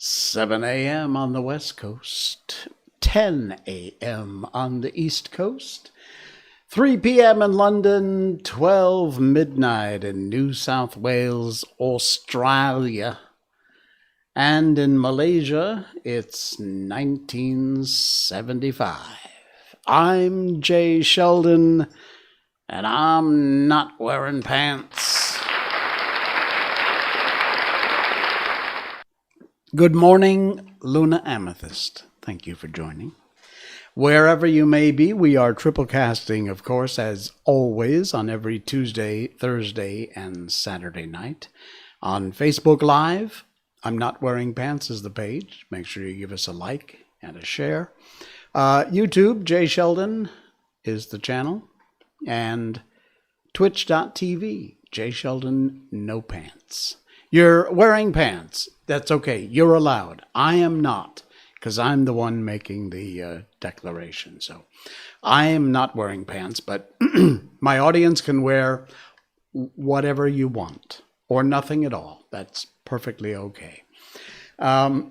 7 a.m. on the West Coast, 10 a.m. on the East Coast, 3 p.m. in London, 12 midnight in New South Wales, Australia, and in Malaysia, it's 1975. I'm Jay Sheldon, and I'm not wearing pants. Good morning, Luna Amethyst. Thank you for joining. Wherever you may be, we are triple casting, of course, as always, on every Tuesday, Thursday, and Saturday night. On Facebook Live, I'm Not Wearing Pants is the page. Make sure you give us a like and a share. YouTube, Jay Sheldon is the channel. And Twitch.tv, Jay Sheldon No Pants. You're wearing pants. That's okay. You're allowed. I am not, because I'm the one making the declaration. So I am not wearing pants, but my audience can wear whatever you want or nothing at all. That's perfectly okay. Oh,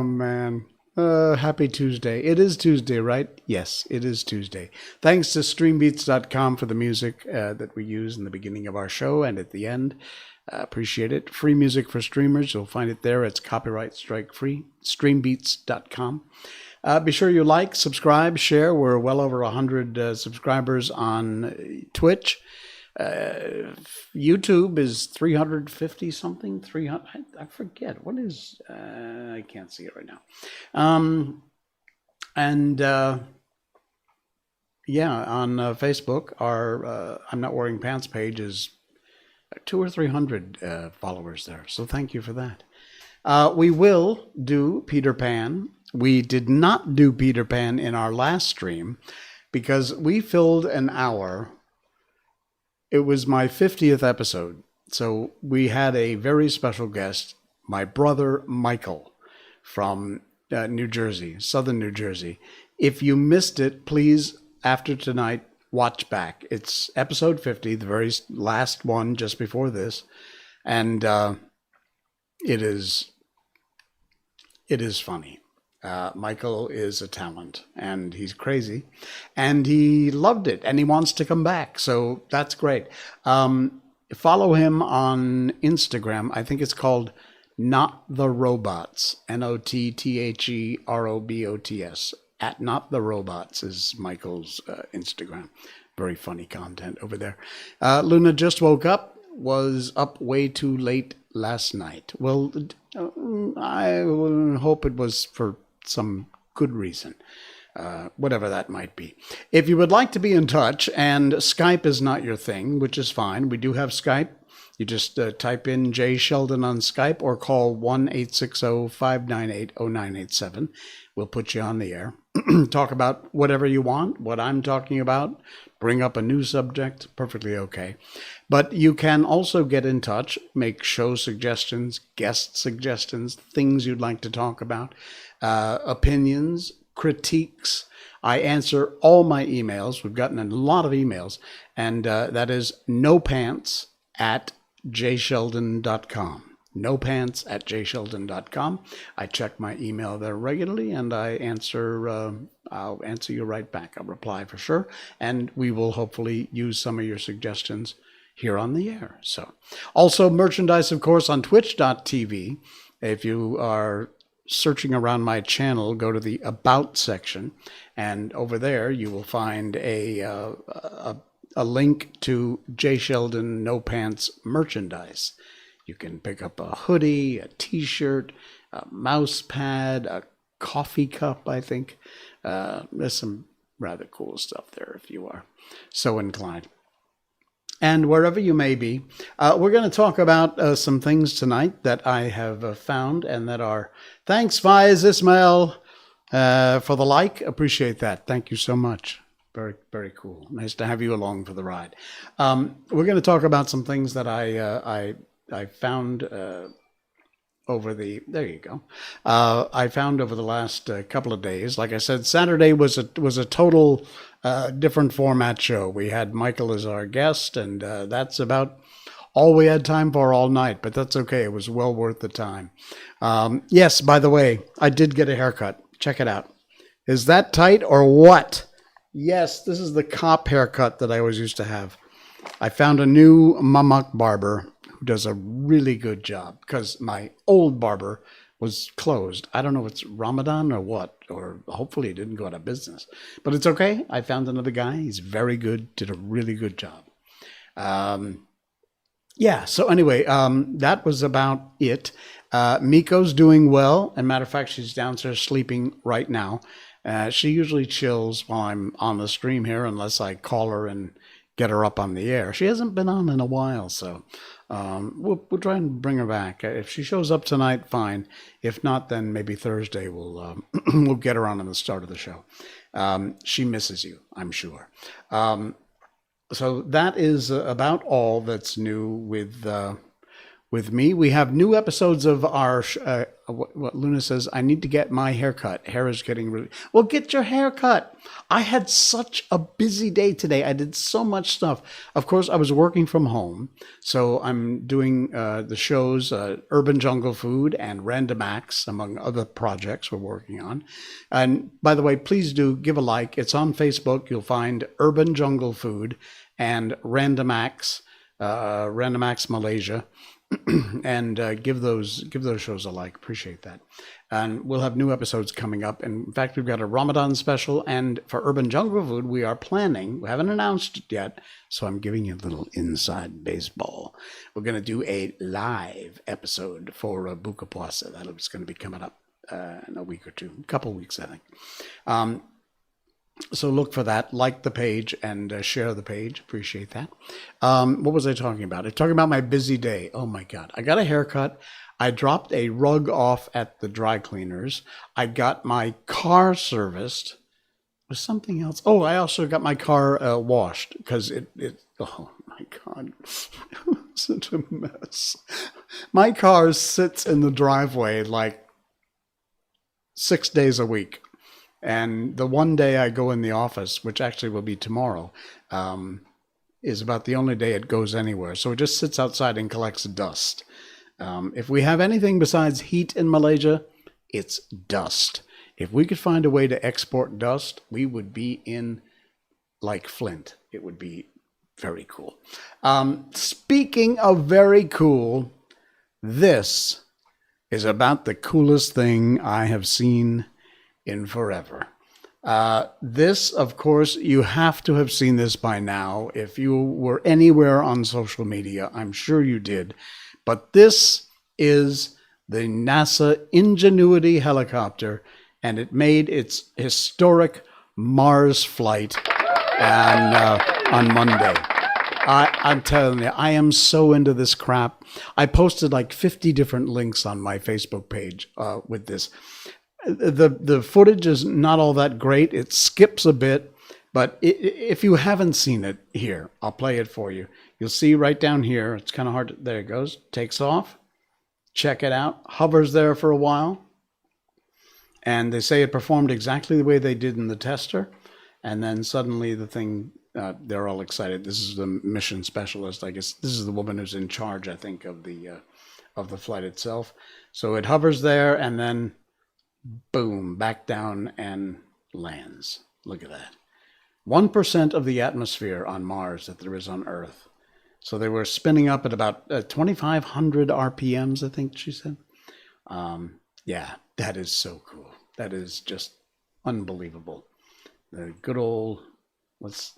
man. Happy Tuesday. It is Tuesday, right? Yes, it is Tuesday. Thanks to streambeats.com for the music that we use in the beginning of our show and at the end. Appreciate it. Free music for streamers. You'll find it there. It's copyright strike free. Streambeats.com. Be sure you like, subscribe, share. We're well over 100 subscribers on Twitch. YouTube is 350 something. 300. I forget what is. I can't see it right now. Yeah, on Facebook, our I'm Not Wearing Pants page is 200 or 300 followers there. So thank you for that. We will do Peter Pan. We did not do Peter Pan in our last stream because we filled an hour. It was my 50th episode, so we had a very special guest, my brother Michael from New Jersey, southern New Jersey. If you missed it, please, after tonight, watch back. It's episode 50, the very last one just before this, and it is funny. Michael is a talent, and he's crazy, and he loved it, and he wants to come back, so that's great. Follow him on Instagram. I think it's called Not the Robots, NOTTHEROBOTS. At Not the Robots is Michael's Instagram. Very funny content over there. Luna just woke up, was up way too late last night. Well, I hope it was for some good reason, whatever that might be. If you would like to be in touch, and Skype is not your thing, which is fine, we do have Skype. You just type in Jay Sheldon on Skype or call 1-860-598-0987. We'll put you on the air. Talk about whatever you want, what I'm talking about. Bring up a new subject, perfectly okay. But you can also get in touch, make show suggestions, guest suggestions, things you'd like to talk about, opinions, critiques. I answer all my emails. We've gotten a lot of emails, and that is nopants at jsheldon.com. No pants at jsheldon.com. I check my email there regularly, and I'll answer you right back. I'll reply for sure, and we will hopefully use some of your suggestions here on the air. So, also merchandise, of course, on twitch.tv. If you are searching around my channel, go to the About section, and over there you will find a link to J. Sheldon No Pants merchandise. You can pick up a hoodie, a t-shirt, a mouse pad, a coffee cup, I think. There's some rather cool stuff there if you are so inclined. And wherever you may be, we're going to talk about some things tonight that I have found and that are... Thanks, Faiz Ismail, for the like. Appreciate that. Thank you so much. Very, very cool. Nice to have you along for the ride. We're going to talk about some things that I found over the... There you go. I found over the last couple of days. Like I said, Saturday was a total different format show. We had Michael as our guest, and that's about all we had time for all night. But that's okay. It was well worth the time. Yes, by the way, I did get a haircut. Check it out. Is that tight or what? Yes, this is the cop haircut that I always used to have. I found a new Mamak barber who does a really good job because my old barber was closed. I don't know if it's Ramadan or what, or hopefully it didn't go out of business. But it's okay. I found another guy. He's very good, did a really good job. Yeah, so anyway, that was about it. Miko's doing well. As a matter of fact, she's downstairs sleeping right now. She usually chills while I'm on the stream here, unless I call her and get her up on the air. She hasn't been on in a while, so we'll try and bring her back. If she shows up tonight, fine. If not, then maybe Thursday we'll we'll get her on the start of the show. She misses you, I'm sure. So that is about all that's new with me. We have new episodes of our, what Luna says, I need to get my hair cut. Hair is getting really... Well, get your hair cut. I had such a busy day today. I did so much stuff. Of course, I was working from home. So I'm doing the shows, Urban Jungle Food and Random Acts, among other projects we're working on. And by the way, please do give a like. It's on Facebook. You'll find Urban Jungle Food and Random Acts Malaysia. And give those shows a like. Appreciate that. And we'll have new episodes coming up. And in fact, we've got a Ramadan special. And for Urban Jungle Food, we are planning, we haven't announced it yet, so I'm giving you a little inside baseball. We're going to do a live episode for Buka Puasa. That's going to be coming up in a week or two, a couple of weeks, I think. So look for that, like the page, and share the page. Appreciate that. What was I talking about? I'm talking about my busy day. Oh, my God. I got a haircut. I dropped a rug off at the dry cleaners. I got my car serviced. Was something else? Oh, I also got my car washed because it oh, my God. Such a mess. My car sits in the driveway like 6 days a week. And the one day I go in the office, which actually will be tomorrow, is about the only day it goes anywhere. So it just sits outside and collects dust. If we have anything besides heat in Malaysia, it's dust. If we could find a way to export dust, we would be in like Flint. It would be very cool. Speaking of very cool, this is about the coolest thing I have seen in forever. This, of course, you have to have seen this by now. If you were anywhere on social media, I'm sure you did. But this is the NASA Ingenuity helicopter, and it made its historic Mars flight on Monday. I'm telling you, I am so into this crap. I posted like 50 different links on my Facebook page with this. The footage is not all that great. It skips a bit, but if you haven't seen it, here, I'll play it for you. You'll see right down here. It's kind of hard. There it goes. Takes off. Check it out. Hovers there for a while. And they say it performed exactly the way they did in the tester. And then suddenly the thing they're all excited. This is the mission specialist, I guess. This is the woman who's in charge, I think, of the flight itself. So it hovers there and then boom, back down and lands. Look at that. 1% of the atmosphere on Mars that there is on Earth. So they were spinning up at about 2,500 RPMs, I think she said. Yeah, that is so cool. That is just unbelievable. The good old, let's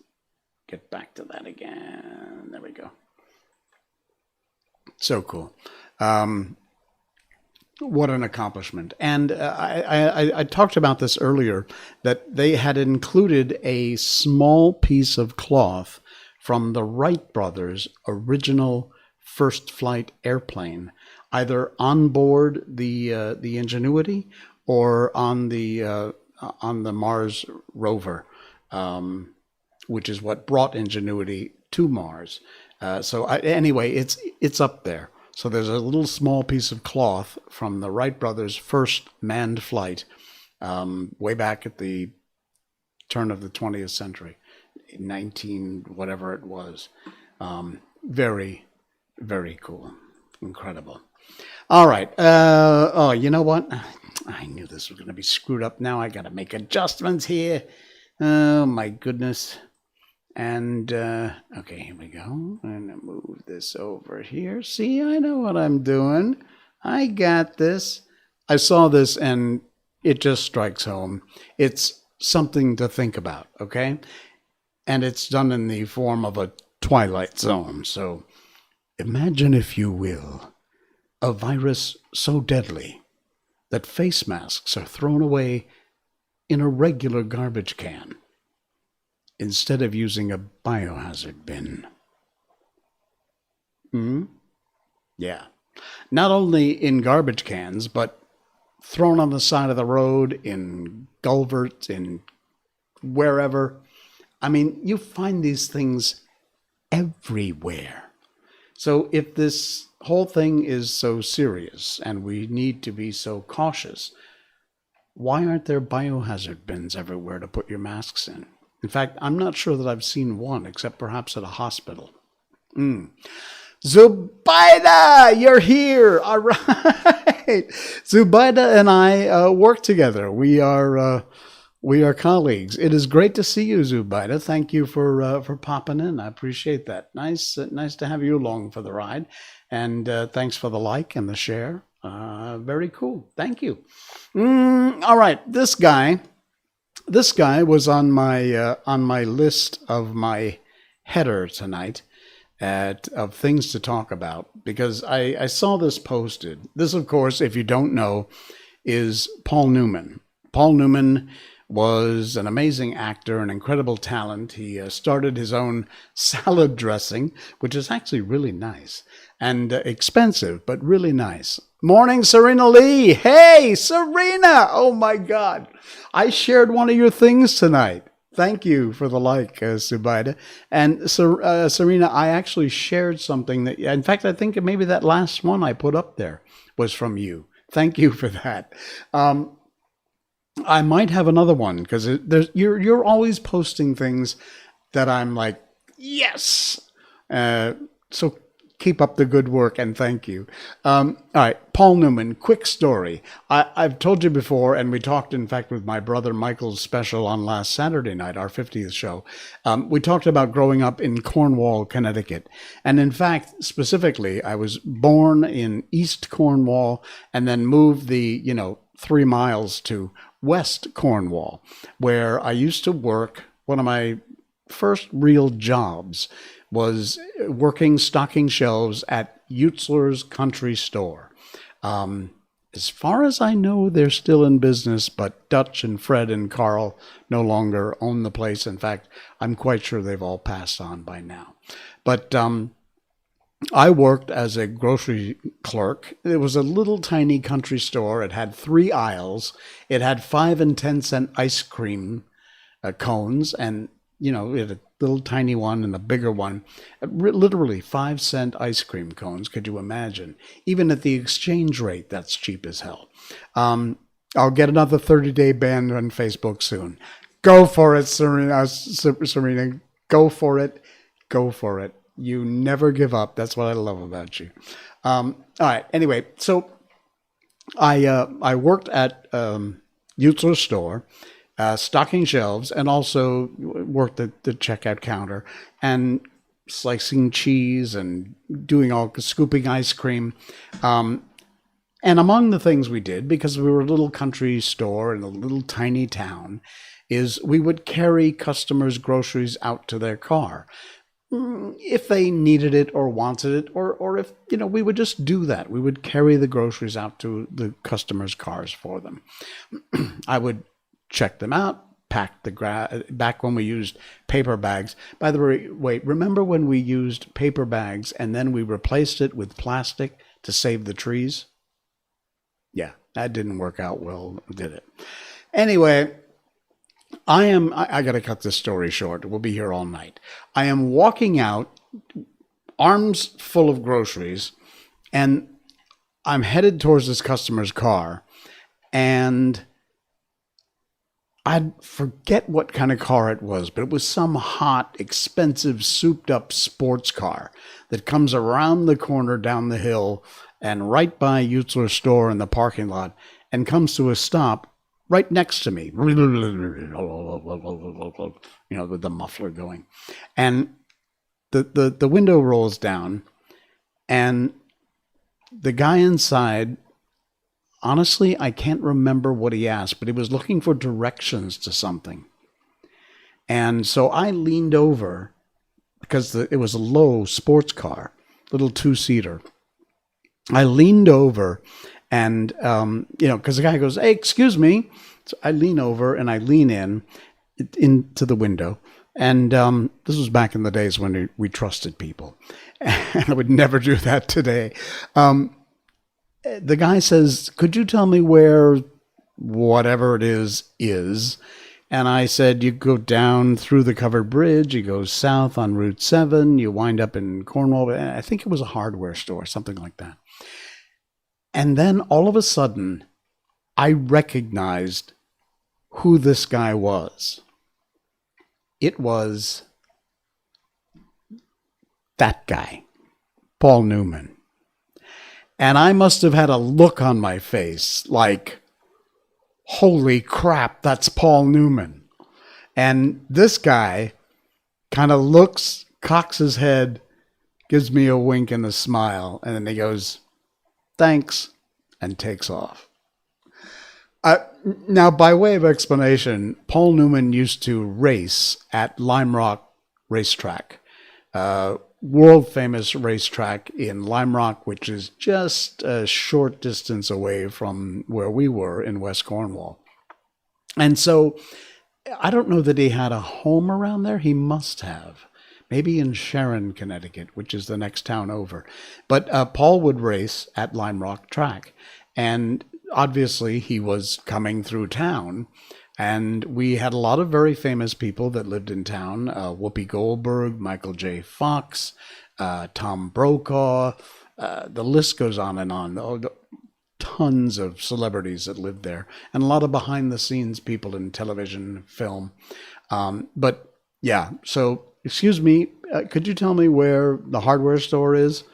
get back to that again. There we go. So cool. What an accomplishment. And I talked about this earlier, that they had included a small piece of cloth from the Wright brothers' original first flight airplane, either on board the Ingenuity or on the Mars rover, which is what brought Ingenuity to Mars. Anyway, it's up there. So there's a little small piece of cloth from the Wright brothers' first manned flight, way back at the turn of the 20th century, 19 whatever it was. Very, very cool, incredible. All right. Oh, you know what? I knew this was going to be screwed up. Now I got to make adjustments here. Oh my goodness. And, okay, here we go. I'm going to move this over here. See, I know what I'm doing. I got this. I saw this and it just strikes home. It's something to think about, okay? And it's done in the form of a Twilight Zone. So imagine, if you will, a virus so deadly that face masks are thrown away in a regular garbage can, instead of using a biohazard bin. Yeah. Not only in garbage cans, but thrown on the side of the road, in culverts, in wherever. I mean, you find these things everywhere. So if this whole thing is so serious and we need to be so cautious, why aren't there biohazard bins everywhere to put your masks in? In fact, I'm not sure that I've seen one, except perhaps at a hospital. Zubaida, you're here. All right. Zubaida and I work together. We are colleagues. It is great to see you, Zubaida. Thank you for popping in. I appreciate that. Nice to have you along for the ride. And thanks for the like and the share. Very cool. Thank you. All right. This guy was on my list of my header tonight of things to talk about, because I saw this posted. This, of course, if you don't know, is Paul Newman. Paul Newman was an amazing actor, an incredible talent. He started his own salad dressing, which is actually really nice and expensive, but really nice. Morning, Serena Lee. Hey, Serena. Oh, my God. I shared one of your things tonight. Thank you for the like, Zubaida. And Serena, I actually shared something that, in fact, I think maybe that last one I put up there was from you. Thank you for that. I might have another one, because you're always posting things that I'm like, yes. So keep up the good work, and thank you. All right, Paul Newman, quick story. I've told you before, and we talked, in fact, with my brother Michael's special on last Saturday night, our 50th show. We talked about growing up in Cornwall, Connecticut. And in fact, specifically, I was born in East Cornwall and then moved the, 3 miles to West Cornwall, where I used to work. One of my first real jobs was working stocking shelves at Utzler's Country Store. As far as I know, they're still in business, but Dutch and Fred and Carl no longer own the place. In fact, I'm quite sure they've all passed on by now. But I worked as a grocery clerk. It was a little tiny country store. It had 3 aisles. It had 5 and 10 cent ice cream cones, and it had a little tiny one and a bigger one. Literally 5 cent ice cream cones. Could you imagine? Even at the exchange rate, that's cheap as hell. I'll get another 30-day ban on Facebook soon. Go for it, Serena. Go for it. Go for it. You never give up. That's what I love about you. All right. Anyway, so I worked at Utzler store, stocking shelves, and also worked at the checkout counter and slicing cheese and doing all scooping ice cream. And among the things we did, because we were a little country store in a little tiny town, is we would carry customers' groceries out to their car if they needed it or wanted it, or if, we would just do that. We would carry the groceries out to the customers' cars for them. I would check them out, pack back when we used paper bags. By the way, remember when we used paper bags and then we replaced it with plastic to save the trees? Yeah, that didn't work out well, did it? Anyway, I got to cut this story short. We'll be here all night. I am walking out, arms full of groceries, and I'm headed towards this customer's car, and I forget what kind of car it was, but it was some hot, expensive, souped-up sports car that comes around the corner down the hill and right by Utzler store in the parking lot and comes to a stop right next to me, with the muffler going. And the window rolls down, and the guy inside, honestly, I can't remember what he asked, but he was looking for directions to something. And so I leaned over, because it was a low sports car, little two-seater. I leaned over and, because the guy goes, "Hey, excuse me." So I lean over and I lean into the window. And this was back in the days when we trusted people. And I would never do that today. The guy says, "Could you tell me where whatever it is?" And I said, "You go down through the covered bridge, you go south on Route 7, you wind up in Cornwall." I think it was a hardware store, something like that. And then all of a sudden, I recognized who this guy was. It was that guy, Paul Newman. And I must have had a look on my face like, holy crap, that's Paul Newman. And this guy kind of looks, cocks his head, gives me a wink and a smile, and then he goes, "Thanks," and takes off. Now, by way of explanation, Paul Newman used to race at Lime Rock Racetrack, world famous racetrack in Lime Rock, which is just a short distance away from where we were in West Cornwall. And so I don't know that he had a home around there. He must have. Maybe in Sharon, Connecticut, which is the next town over. But Paul would race at Lime Rock Track. And obviously he was coming through town. And we had a lot of very famous people that lived in town. Whoopi Goldberg, Michael J. Fox, Tom Brokaw. The list goes on and on. Tons of celebrities that lived there. And a lot of behind-the-scenes people in television, film. But yeah, so, excuse me, could you tell me where the hardware store is?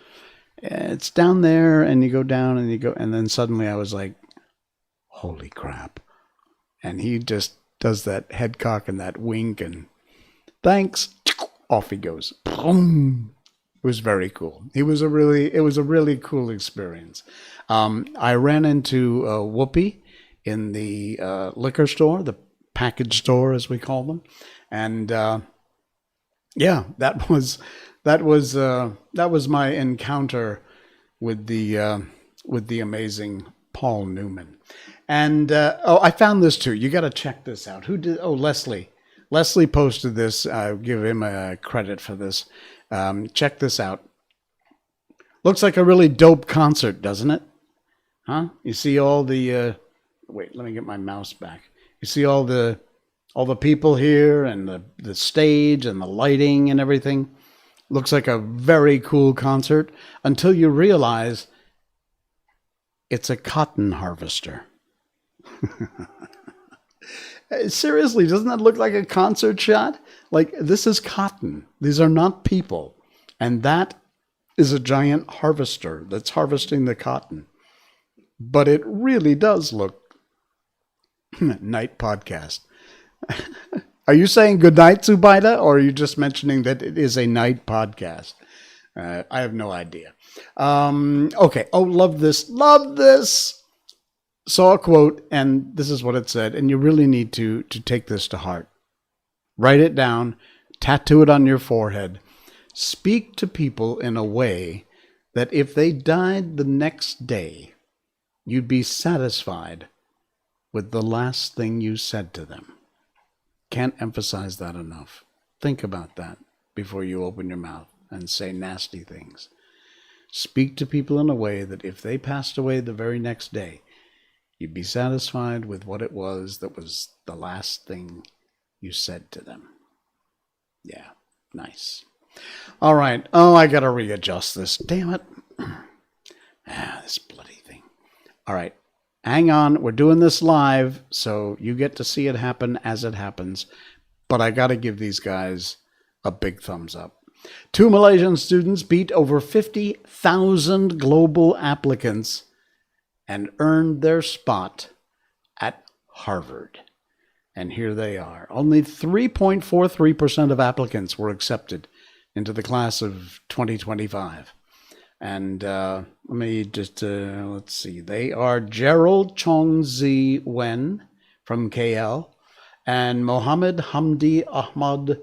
It's down there, and you go down, and you go, and then suddenly I was like, holy crap. And he just does that head cock and that wink and thanks. Off he goes. Boom. It was very cool. It was a really cool experience. I ran into Whoopi in the liquor store, the package store as we call them, and yeah, that was my encounter with the amazing Paul Newman. And I found this too. You got to check this out. Who did? Oh, Leslie. Leslie posted this. I give him a credit for this. Check this out. Looks like a really dope concert, doesn't it? Huh? You see all the wait, let me get my mouse back. You see all the people here and the stage and the lighting and everything. Looks like a very cool concert until you realize it's a cotton harvester. Seriously, doesn't that look like a concert shot? Like, this is cotton. These are not people. And that is a giant harvester that's harvesting the cotton. But it really does look night podcast. Are you saying good night, Zubaida, or are you just mentioning that it is a night podcast? I have no idea. Okay. Oh, love this. Love this. Saw a quote, and this is what it said, and you really need to take this to heart. Write it down, tattoo it on your forehead. Speak to people in a way that if they died the next day, you'd be satisfied with the last thing you said to them. Can't emphasize that enough. Think about that before you open your mouth and say nasty things. Speak to people in a way that if they passed away the very next day, you'd be satisfied with what it was that was the last thing you said to them. Yeah, nice. All right. Oh, I gotta readjust this. Damn it. This bloody thing. All right. Hang on. We're doing this live, so you get to see it happen as it happens. But I gotta give these guys a big thumbs up. 2 Malaysian students beat over 50,000 global applicants and earned their spot at Harvard. And here they are. Only 3.43% of applicants were accepted into the class of 2025. And let me just, let's see. They are Gerald Chong Zi Wen from KL and Mohammed Hamdi Ahmad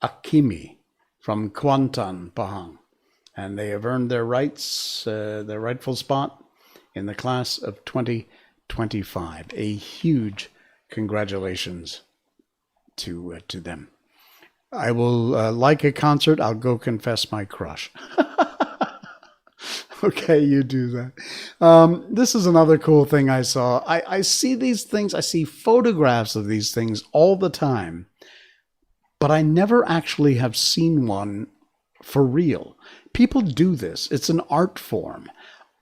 Akimi from Kuantan, Pahang. And they have earned their rights, their rightful spot in the class of 2025. A huge congratulations to them. I will, like a concert, I'll go confess my crush. Okay, you do that. This is another cool thing I saw. I see these things, I see photographs of these things all the time, but I never actually have seen one for real. People do this. It's an art form.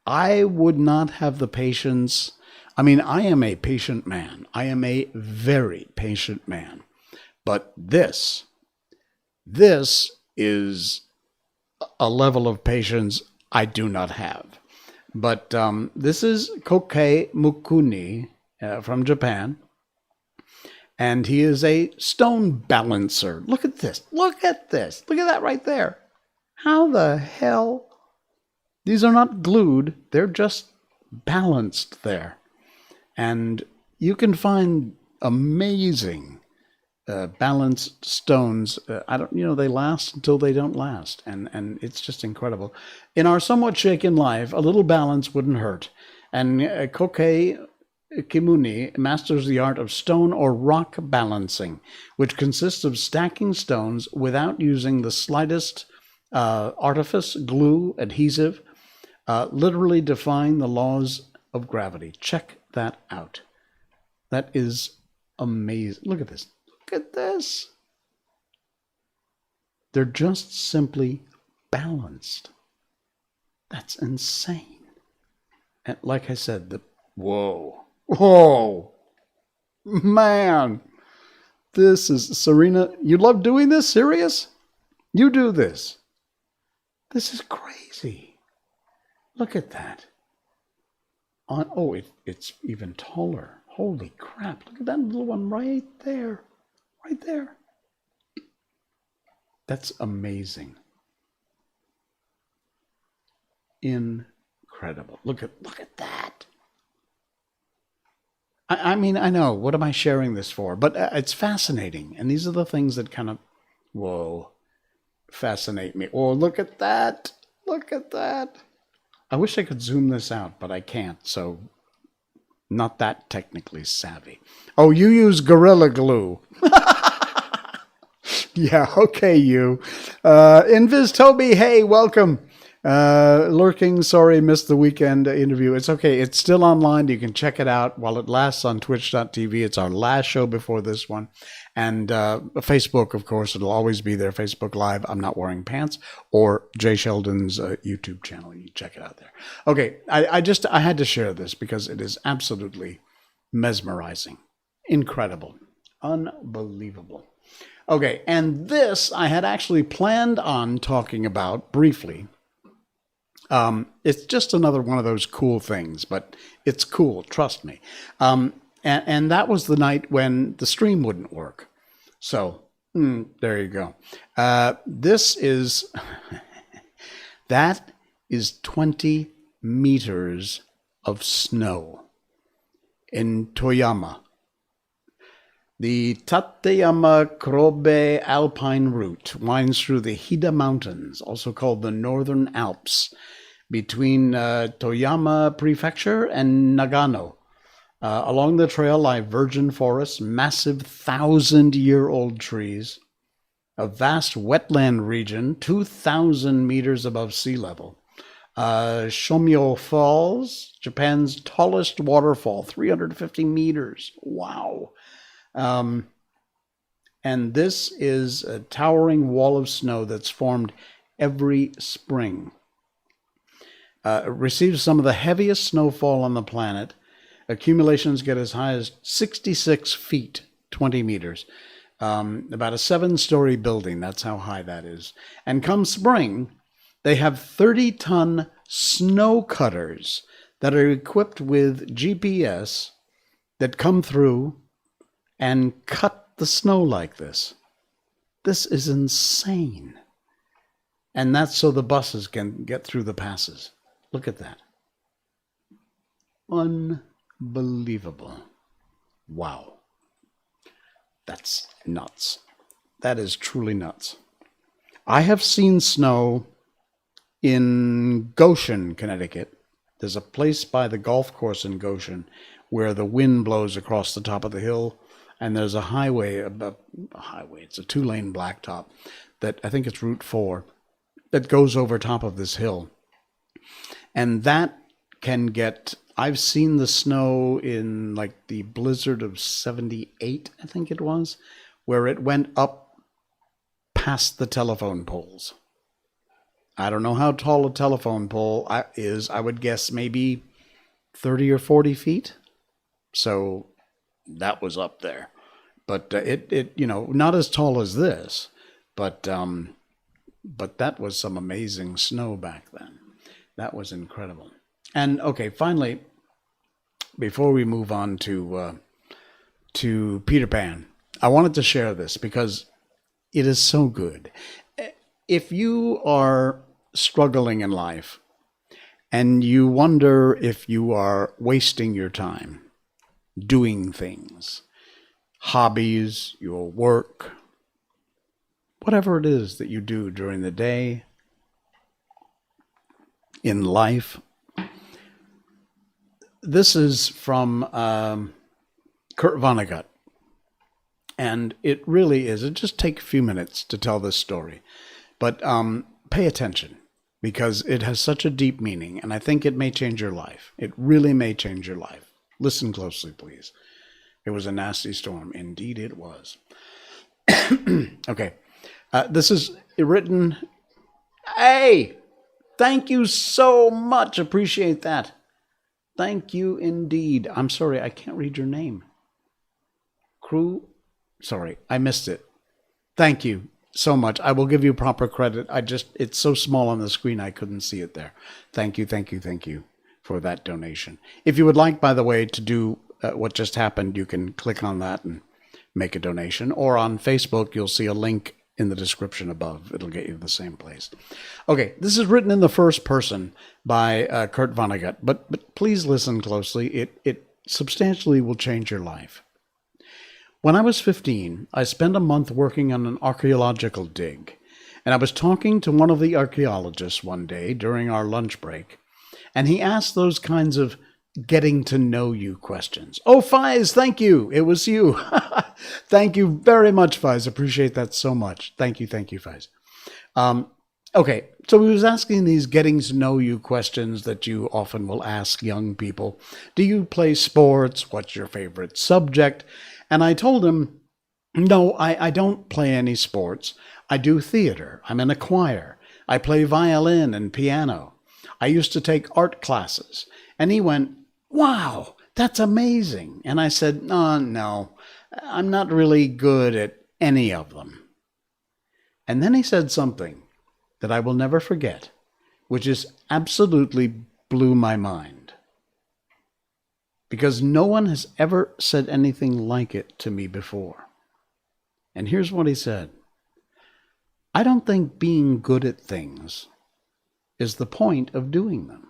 I would not have the patience. I mean, I am a patient man. I am a very patient man. But this is a level of patience I do not have. But this is Kokei Mukuni from Japan. And he is a stone balancer. Look at this. Look at this. Look at that right there. How the hell? These are not glued. They're just balanced there. And you can find amazing balanced stones. They last until they don't last. And it's just incredible. In our somewhat shaken life, a little balance wouldn't hurt. And Kokei Kimuni masters the art of stone or rock balancing, which consists of stacking stones without using the slightest artifice, glue, adhesive, literally defying the laws of gravity. Check that out. That is amazing. Look at this. Look at this. They're just simply balanced. That's insane. And like I said, whoa, man. This is, Serena, you love doing this? Serious? You do this. This is crazy. Look at that. It's even taller. Holy crap. Look at that little one right there. Right there. That's amazing. Incredible. Look at that. I mean, I know. What am I sharing this for? But it's fascinating. And these are the things that kind of, fascinate me. Oh, look at that. Look at that. I wish I could zoom this out, but I can't. So, not that technically savvy. Oh, you use Gorilla Glue. Yeah, okay, you. Invis Toby, hey, welcome. Lurking, sorry, missed the weekend interview. It's okay. It's still online. You can check it out while it lasts on twitch.tv. It's our last show before this one. And Facebook, of course, it'll always be there. Facebook Live, I'm Not Wearing Pants, or Jay Sheldon's YouTube channel. You check it out there. Okay, I had to share this because it is absolutely mesmerizing. Incredible. Unbelievable. Okay, and this I had actually planned on talking about briefly. It's just another one of those cool things, but it's cool, trust me. And that was the night when the stream wouldn't work. So there you go. This is, that is 20 meters of snow in Toyama. The Tateyama Krobe Alpine Route winds through the Hida Mountains, also called the Northern Alps, between Toyama Prefecture and Nagano. Along the trail lie virgin forests, massive 1,000-year-old trees, a vast wetland region 2,000 meters above sea level. Shomyo Falls, Japan's tallest waterfall, 350 meters. Wow. And this is a towering wall of snow that's formed every spring. It receives some of the heaviest snowfall on the planet. Accumulations get as high as 66 feet, 20 meters. About a 7-story building, that's how high that is. And come spring, they have 30-ton snow cutters that are equipped with GPS that come through and cut the snow like this. This is insane. And that's so the buses can get through the passes. Look at that. Unbelievable. Wow. That's nuts. That is truly nuts. I have seen snow in Goshen, Connecticut. There's a place by the golf course in Goshen where the wind blows across the top of the hill, and there's a highway, it's a 2-lane blacktop that I think it's Route 4 that goes over top of this hill. And that can get, I've seen the snow in like the blizzard of 78, I think it was, where it went up past the telephone poles. I don't know how tall a telephone pole is. I would guess maybe 30 or 40 feet. So that was up there. But it not as tall as this, but that was some amazing snow back then. That was incredible. And okay, finally, before we move on to Peter Pan, I wanted to share this because it is so good. If you are struggling in life and you wonder if you are wasting your time doing things, hobbies, your work, whatever it is that you do during the day, in life. This is from Kurt Vonnegut. And it really is. It just takes a few minutes to tell this story. But pay attention, because it has such a deep meaning, and I think it may change your life. It really may change your life. Listen closely, please. It was a nasty storm. Indeed, it was. Okay. This is written... Hey! Thank you so much. Appreciate that. Thank you indeed. I'm sorry, I can't read your name. Sorry, I missed it. Thank you so much. I will give you proper credit. It's so small on the screen I couldn't see it there. Thank you for that donation. If you would like, by the way, to do what just happened, you can click on that and make a donation. Or on Facebook, you'll see a link in the description above. It'll get you to the same place. Okay, this is written in the first person by Kurt Vonnegut, but please listen closely. It substantially will change your life. When I was 15, I spent a month working on an archaeological dig, and I was talking to one of the archaeologists one day during our lunch break, and he asked those kinds of getting to know you questions. Oh, Fiz, thank you. It was you. Thank you very much, Fiz. Appreciate that so much. Thank you, Fiz. Okay, so he was asking these getting to know you questions that you often will ask young people. Do you play sports? What's your favorite subject? And I told him, no, I don't play any sports. I do theater. I'm in a choir. I play violin and piano. I used to take art classes. And he went, wow, that's amazing. And I said, no, I'm not really good at any of them. And then he said something that I will never forget, which just absolutely blew my mind. Because no one has ever said anything like it to me before. And here's what he said. I don't think being good at things is the point of doing them.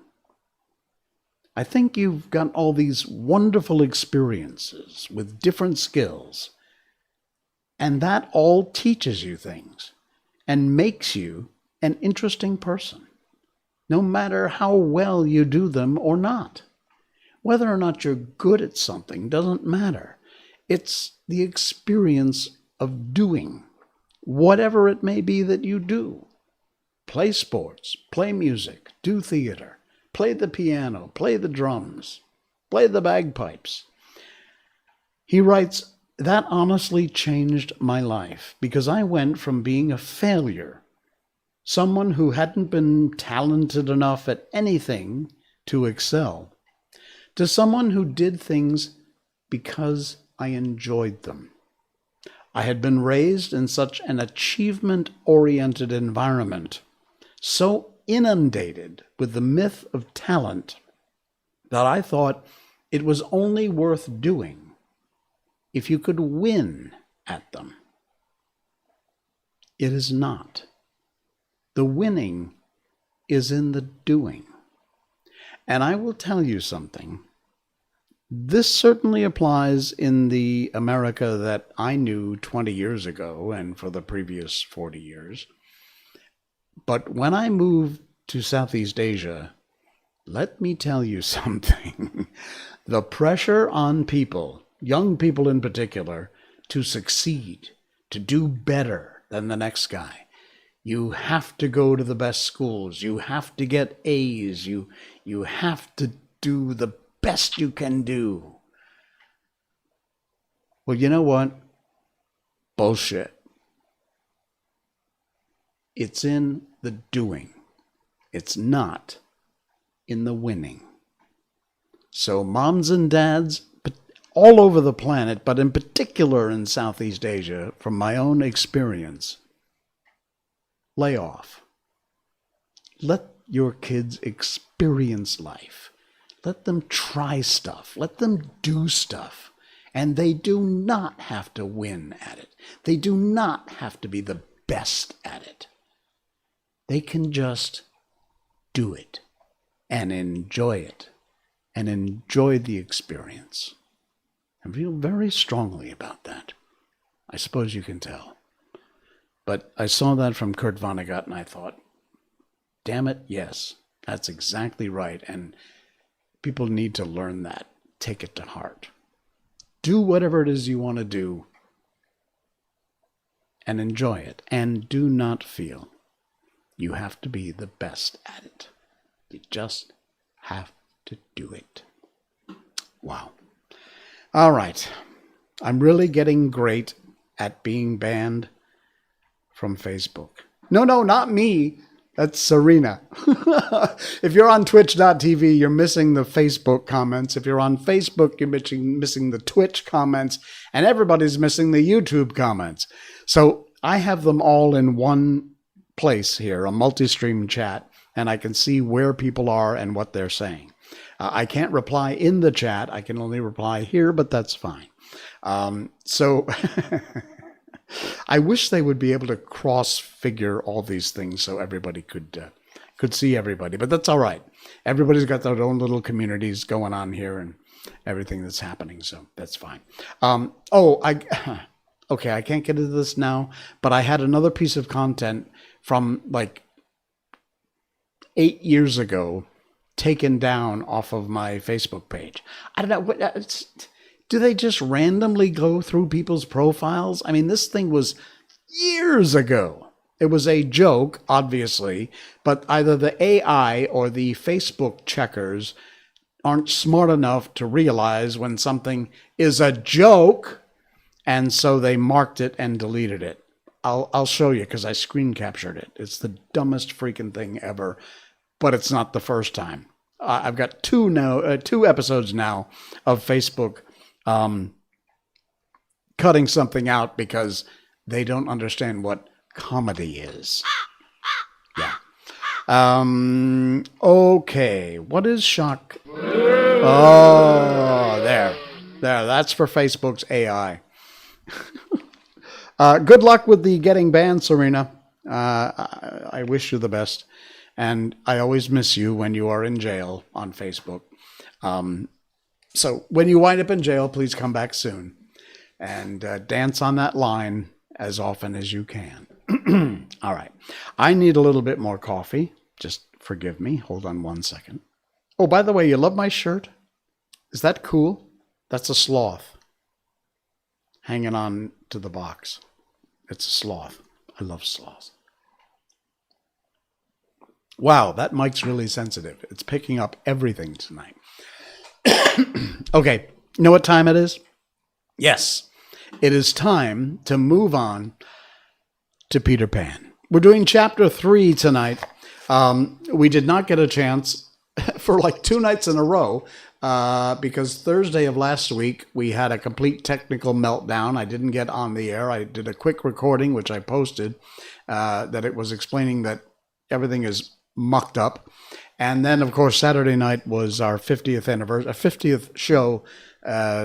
I think you've got all these wonderful experiences with different skills, and that all teaches you things and makes you an interesting person, no matter how well you do them or not. Whether or not you're good at something doesn't matter. It's the experience of doing whatever it may be that you do. Play sports, play music, do theater, play the piano, play the drums, play the bagpipes. He writes, that honestly changed my life because I went from being a failure, someone who hadn't been talented enough at anything to excel, to someone who did things because I enjoyed them. I had been raised in such an achievement-oriented environment, so inundated with the myth of talent, that I thought it was only worth doing if you could win at them. It is not. The winning is in the doing. And I will tell you something. This certainly applies in the America that I knew 20 years ago and for the previous 40 years. But when I moved to Southeast Asia, let me tell you something. The pressure on people, young people in particular, to succeed, to do better than the next guy. You have to go to the best schools. You have to get A's. You have to do the best you can do. Well, you know what? Bullshit. It's in the doing. It's not in the winning. So moms and dads all over the planet, but in particular in Southeast Asia, from my own experience, lay off. Let your kids experience life. Let them try stuff. Let them do stuff. And they do not have to win at it. They do not have to be the best at it. They can just do it and enjoy it and enjoy the experience. I feel very strongly about that. I suppose you can tell. But I saw that from Kurt Vonnegut and I thought, damn it, yes, that's exactly right. And people need to learn that. Take it to heart. Do whatever it is you want to do and enjoy it. And do not feel you have to be the best at it. You just have to do it. Wow. All right. I'm really getting great at being banned from Facebook. No, not me. That's Serena. If you're on twitch.tv, you're missing the Facebook comments. If you're on Facebook, you're missing the Twitch comments. And everybody's missing the YouTube comments. So I have them all in one place here, a multi-stream chat, and I can see where people are and what they're saying. I can't reply in the chat. I can only reply here, but that's fine. So I wish they would be able to cross-figure all these things so everybody could see everybody, but that's all right. Everybody's got their own little communities going on here and everything that's happening, so that's fine. Okay, I can't get into this now, but I had another piece of content from like 8 years ago taken down off of my Facebook page. I don't know. Do they just randomly go through people's profiles? I mean, this thing was years ago. It was a joke, obviously, but either the AI or the Facebook checkers aren't smart enough to realize when something is a joke, and so they marked it and deleted it. I'll show you because I screen captured it. It's the dumbest freaking thing ever, but it's not the first time. I've got two episodes now of Facebook cutting something out because they don't understand what comedy is. Yeah. Okay. What is shock? Oh, there. That's for Facebook's AI. Good luck with the getting banned, Serena. I wish you the best. And I always miss you when you are in jail on Facebook. So when you wind up in jail, please come back soon and dance on that line as often as you can. All right. I need a little bit more coffee. Just forgive me. Hold on 1 second. Oh, by the way, you love my shirt? Is that cool? That's a sloth hanging on to the box. It's a sloth. I love sloths. Wow, that mic's really sensitive. It's picking up everything tonight. Okay, you know what time it is? Yes, it is time to move on to Peter Pan. We're doing chapter 3 tonight. We did not get a chance for like 2 nights in a row because Thursday of last week we had a complete technical meltdown. I didn't get on the air. I did a quick recording, which I posted, that it was explaining that everything is mucked up. And then, of course, Saturday night was our 50th anniversary, a 50th show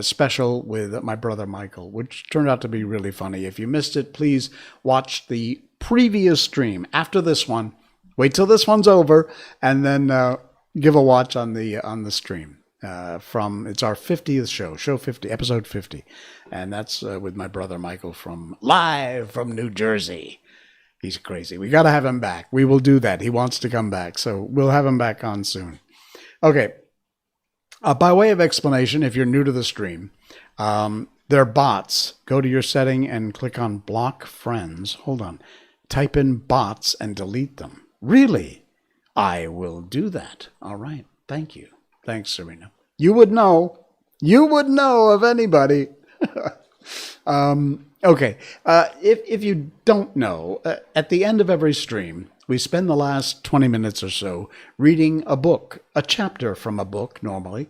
special with my brother Michael, which turned out to be really funny. If you missed it, please watch the previous stream after this one. Wait till this one's over, and then give a watch on the stream. It's our 50th show 50, episode 50, and that's with my brother Michael live from New Jersey. He's crazy. We got to have him back. We will do that. He wants to come back, so we'll have him back on soon. Okay. By way of explanation, if you're new to the stream, they're bots. Go to your setting and click on block friends. Hold on. Type in bots and delete them. Really? I will do that. All right. Thank you. Thanks, Serena. You would know. You would know of anybody. Okay, if you don't know, at the end of every stream, we spend the last 20 minutes or so reading a book, a chapter from a book, normally.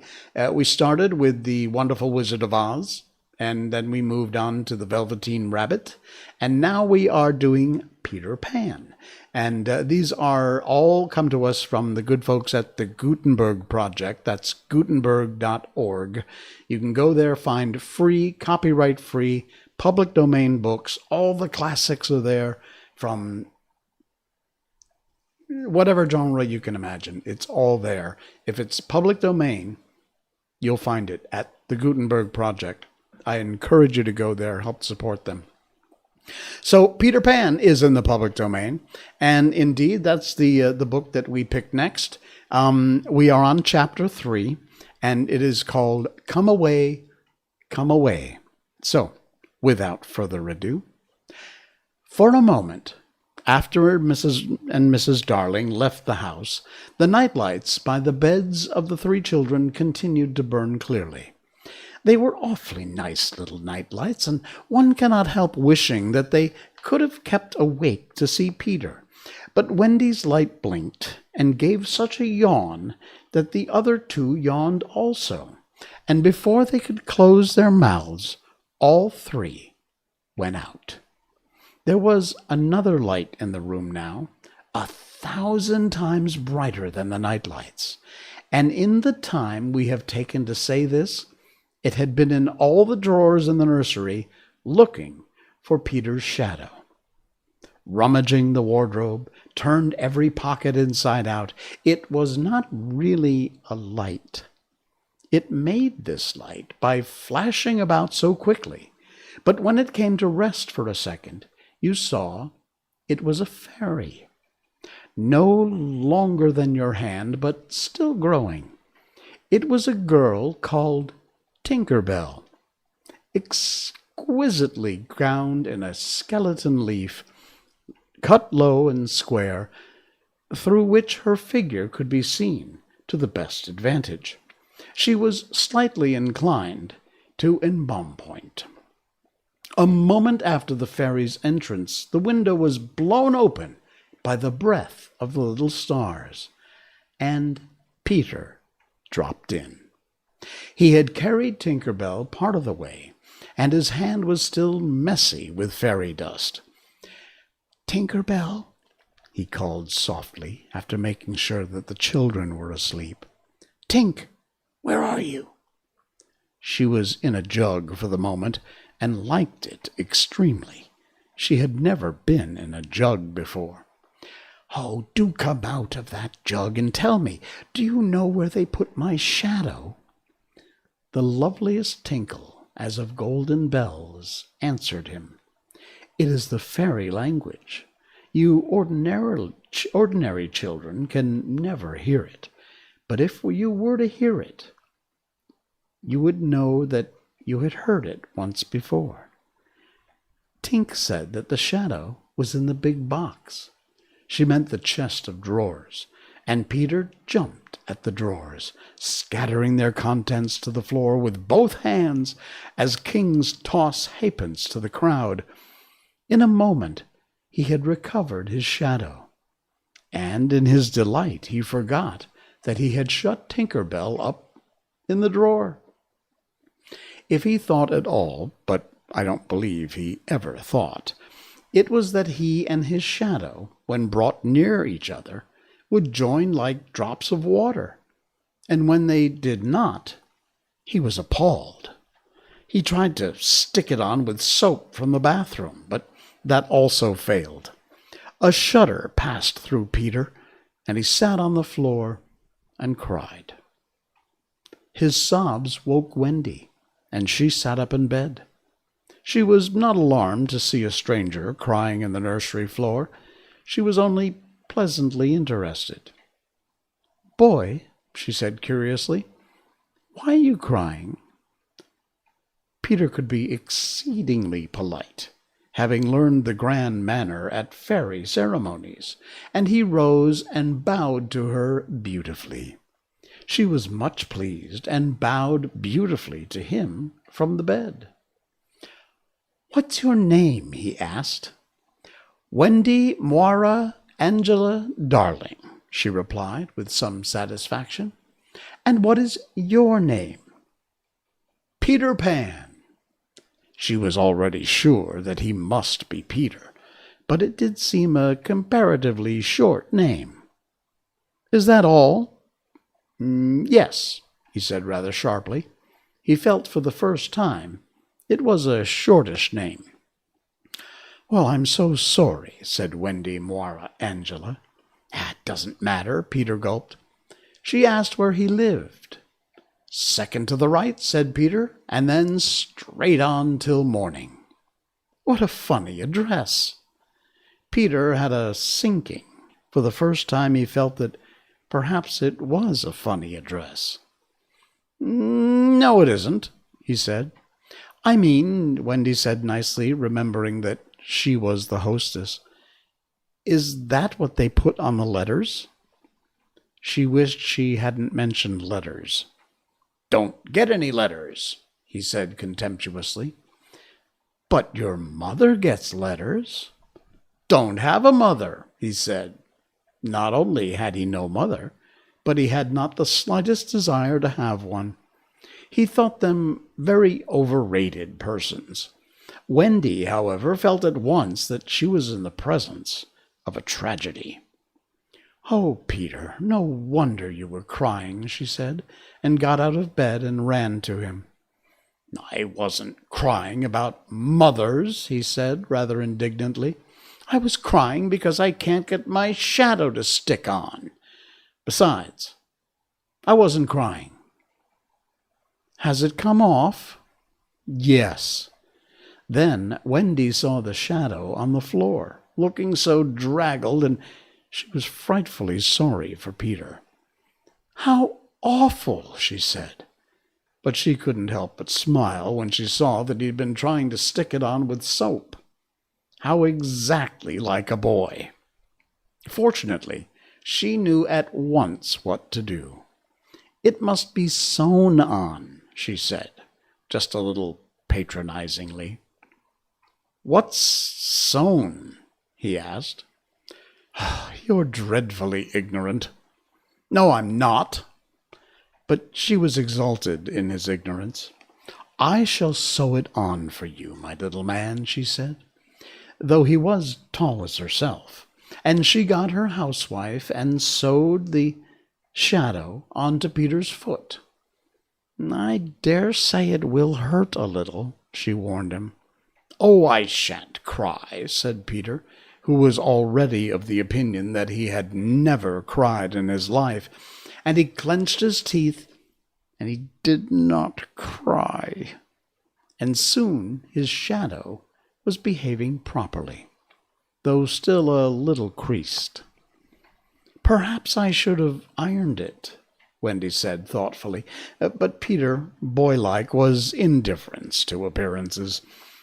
We started with The Wonderful Wizard of Oz, and then we moved on to The Velveteen Rabbit, and now we are doing Peter Pan. And these are all come to us from the good folks at the Gutenberg Project. That's Gutenberg.org. You can go there, find free, copyright-free, public domain books. All the classics are there from whatever genre you can imagine. It's all there. If it's public domain, you'll find it at the Gutenberg Project. I encourage you to go there, help support them. So Peter Pan is in the public domain, and indeed that's the book that we picked next. We are on chapter 3, and it is called Come Away, Come Away. So, without further ado, for a moment, after Mrs. and Mrs. Darling left the house, the nightlights by the beds of the 3 children continued to burn clearly. They were awfully nice little nightlights, and one cannot help wishing that they could have kept awake to see Peter. But Wendy's light blinked and gave such a yawn that the other 2 yawned also, and before they could close their mouths, all 3 went out. There was another light in the room now, 1,000 times brighter than the nightlights, and in the time we have taken to say this, it had been in all the drawers in the nursery, looking for Peter's shadow. Rummaging the wardrobe, turned every pocket inside out. It was not really a light. It made this light by flashing about so quickly. But when it came to rest for a second, you saw it was a fairy. No longer than your hand, but still growing. It was a girl called Tinker Bell, exquisitely gowned in a skeleton leaf, cut low and square, through which her figure could be seen to the best advantage. She was slightly inclined to embonpoint. A moment after the fairy's entrance, the window was blown open by the breath of the little stars, and Peter dropped in. He had carried Tinker Bell part of the way, and his hand was still messy with fairy dust. "Tinker Bell," he called softly, after making sure that the children were asleep. "Tink, where are you?" She was in a jug for the moment, and liked it extremely. She had never been in a jug before. "Oh, do come out of that jug and tell me, do you know where they put my shadow?" The loveliest tinkle, as of golden bells, answered him. "It is the fairy language. You ordinary children can never hear it, but if you were to hear it, you would know that you had heard it once before." Tink said that the shadow was in the big box. She meant the chest of drawers, and Peter jumped at the drawers, scattering their contents to the floor with both hands as kings toss halfpence to the crowd. In a moment he had recovered his shadow, and in his delight he forgot that he had shut Tinker Bell up in the drawer. If he thought at all, but I don't believe he ever thought, it was that he and his shadow, when brought near each other, would join like drops of water, and when they did not, he was appalled. He tried to stick it on with soap from the bathroom, but that also failed. A shudder passed through Peter, and he sat on the floor and cried. His sobs woke Wendy, and she sat up in bed. She was not alarmed to see a stranger crying in the nursery floor. She was only pleasantly interested. "Boy," she said curiously, "why are you crying?" Peter could be exceedingly polite, having learned the grand manner at fairy ceremonies, and he rose and bowed to her beautifully. She was much pleased and bowed beautifully to him from the bed. "What's your name?" he asked. "Wendy Moira Angela Darling," she replied with some satisfaction. "And what is your name?" "Peter Pan." She was already sure that he must be Peter, but it did seem a comparatively short name. "Is that all?" "Yes," he said rather sharply. He felt for the first time it was a shortish name. "Well, I'm so sorry," said Wendy Moira Angela. "It doesn't matter," Peter gulped. She asked where he lived. "Second to the right," said Peter, "and then straight on till morning." What a funny address! Peter had a sinking. For the first time he felt that perhaps it was a funny address. "No, it isn't," he said. "I mean," Wendy said nicely, remembering that she was the hostess, "is that what they put on the letters?" She wished she hadn't mentioned letters. "Don't get any letters," he said contemptuously. "But your mother gets letters." "Don't have a mother," he said. Not only had he no mother, but he had not the slightest desire to have one. He thought them very overrated persons. Wendy, however, felt at once that she was in the presence of a tragedy. "Oh, Peter, no wonder you were crying," she said, and got out of bed and ran to him. "I wasn't crying about mothers," he said, rather indignantly. "I was crying because I can't get my shadow to stick on. Besides, I wasn't crying." "Has it come off?" "Yes." Then Wendy saw the shadow on the floor, looking so draggled, and she was frightfully sorry for Peter. "How awful!" she said. But she couldn't help but smile when she saw that he had been trying to stick it on with soap. How exactly like a boy! Fortunately, she knew at once what to do. "It must be sewn on," she said, just a little patronizingly. "What's sewn?" he asked. "You're dreadfully ignorant." "No, I'm not." But she was exalted in his ignorance. I shall sew it on for you, my little man, she said, though he was tall as herself. And she got her housewife and sewed the shadow onto Peter's foot. I dare say it will hurt a little, she warned him. Oh, I shan't cry, said Peter, who was already of the opinion that he had never cried in his life, and he clenched his teeth, and he did not cry. And soon his shadow was behaving properly, though still a little creased. Perhaps I should have ironed it, Wendy said thoughtfully, but Peter, boylike, was indifferent to appearances,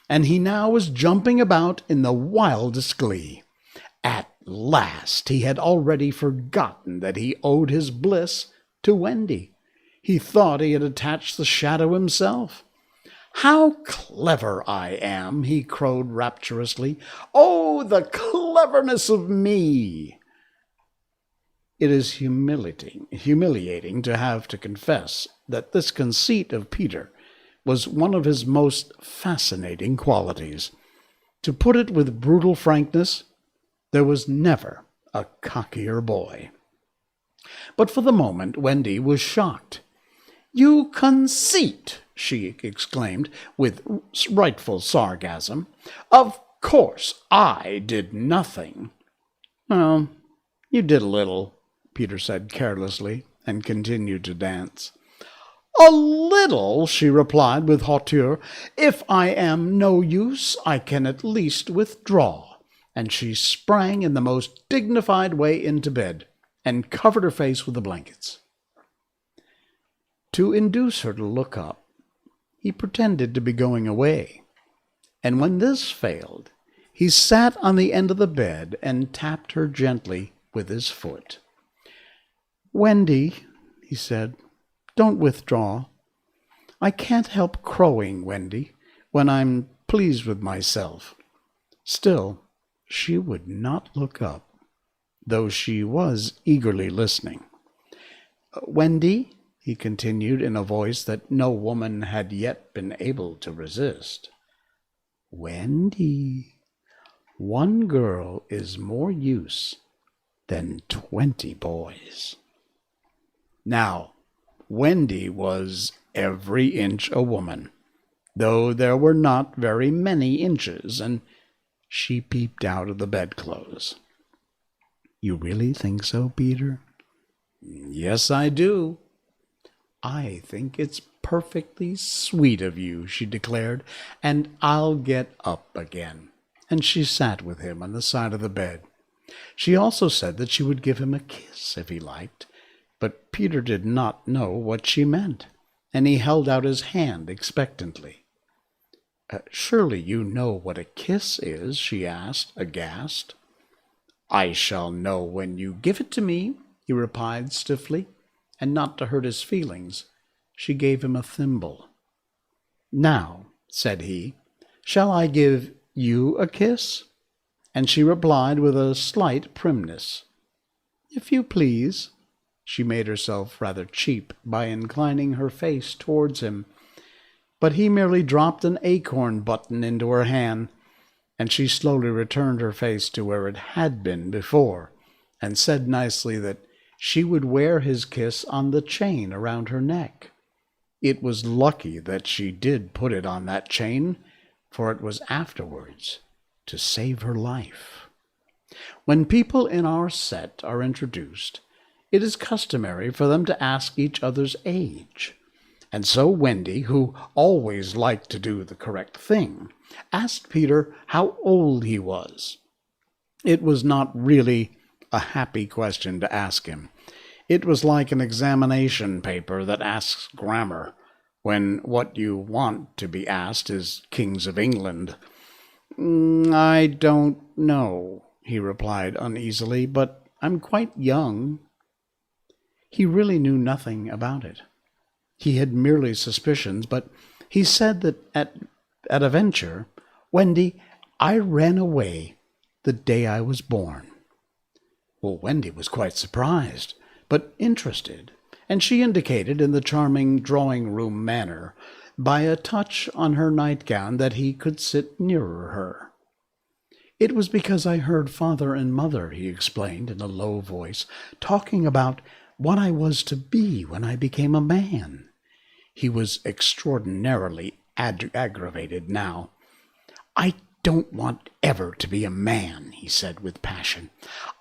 and he now was jumping about in the wildest glee. At last he had already forgotten that he owed his bliss to Wendy. He thought he had attached the shadow himself. How clever I am, he crowed rapturously. Oh, the cleverness of me! It is humiliating to have to confess that this conceit of Peter was one of his most fascinating qualities. To put it with brutal frankness, there was never a cockier boy. But for the moment Wendy was shocked. You conceit, she exclaimed with rightful sarcasm. Of course I did nothing. Well, you did a little, Peter said carelessly, and continued to dance. A little, she replied with hauteur. If I am no use, I can at least withdraw. And she sprang in the most dignified way into bed, and covered her face with the blankets. To induce her to look up, he pretended to be going away, and when this failed, he sat on the end of the bed and tapped her gently with his foot. Wendy, he said, don't withdraw. I can't help crowing, Wendy, when I'm pleased with myself. Still, she would not look up, though she was eagerly listening. Wendy, he continued in a voice that no woman had yet been able to resist. Wendy, one girl is more use than 20 boys. Now, Wendy was every inch a woman, though there were not very many inches, and she peeped out of the bedclothes. You really think so, Peter? Yes, I do. I think it's perfectly sweet of you, she declared, and I'll get up again. And she sat with him on the side of the bed. She also said that she would give him a kiss if he liked, but Peter did not know what she meant, and he held out his hand expectantly. Surely you know what a kiss is, she asked, aghast. I shall know when you give it to me, he replied stiffly, and not to hurt his feelings, she gave him a thimble. Now, said he, shall I give you a kiss? And she replied with a slight primness. If you please. She made herself rather cheap by inclining her face towards him, but he merely dropped an acorn button into her hand, and she slowly returned her face to where it had been before, and said nicely that she would wear his kiss on the chain around her neck. It was lucky that she did put it on that chain, for it was afterwards to save her life. When people in our set are introduced, it is customary for them to ask each other's age. And so Wendy, who always liked to do the correct thing, asked Peter how old he was. It was not really a happy question to ask him. It was like an examination paper that asks grammar, when what you want to be asked is Kings of England. I don't know, he replied uneasily, but I'm quite young. He really knew nothing about it. He had merely suspicions, but he said that at a venture, Wendy, I ran away the day I was born. Well, Wendy was quite surprised, but interested, and she indicated in the charming drawing-room manner by a touch on her nightgown that he could sit nearer her. "It was because I heard Father and Mother," he explained in a low voice, "talking about what I was to be when I became a man." He was extraordinarily aggravated now. "I don't want ever to be a man," he said with passion.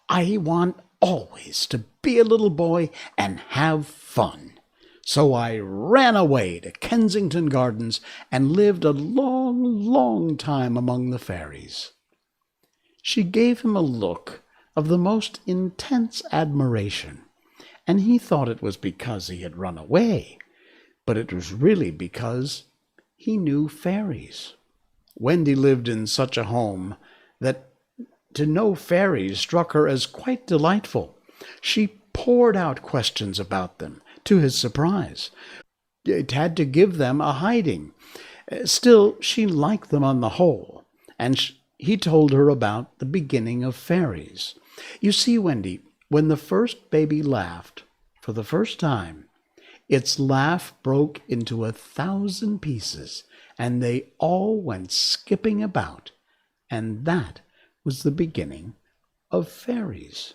"I want always to be a little boy and have fun. So I ran away to Kensington Gardens and lived a long, long time among the fairies." She gave him a look of the most intense admiration, and he thought it was because he had run away, but it was really because he knew fairies. Wendy lived in such a home that to know fairies struck her as quite delightful. She poured out questions about them, to his surprise. It had to give them a hiding. Still, she liked them on the whole, and he told her about the beginning of fairies. "You see, Wendy, when the first baby laughed, for the first time, its laugh broke into 1,000 pieces, and they all went skipping about, and that was the beginning of fairies."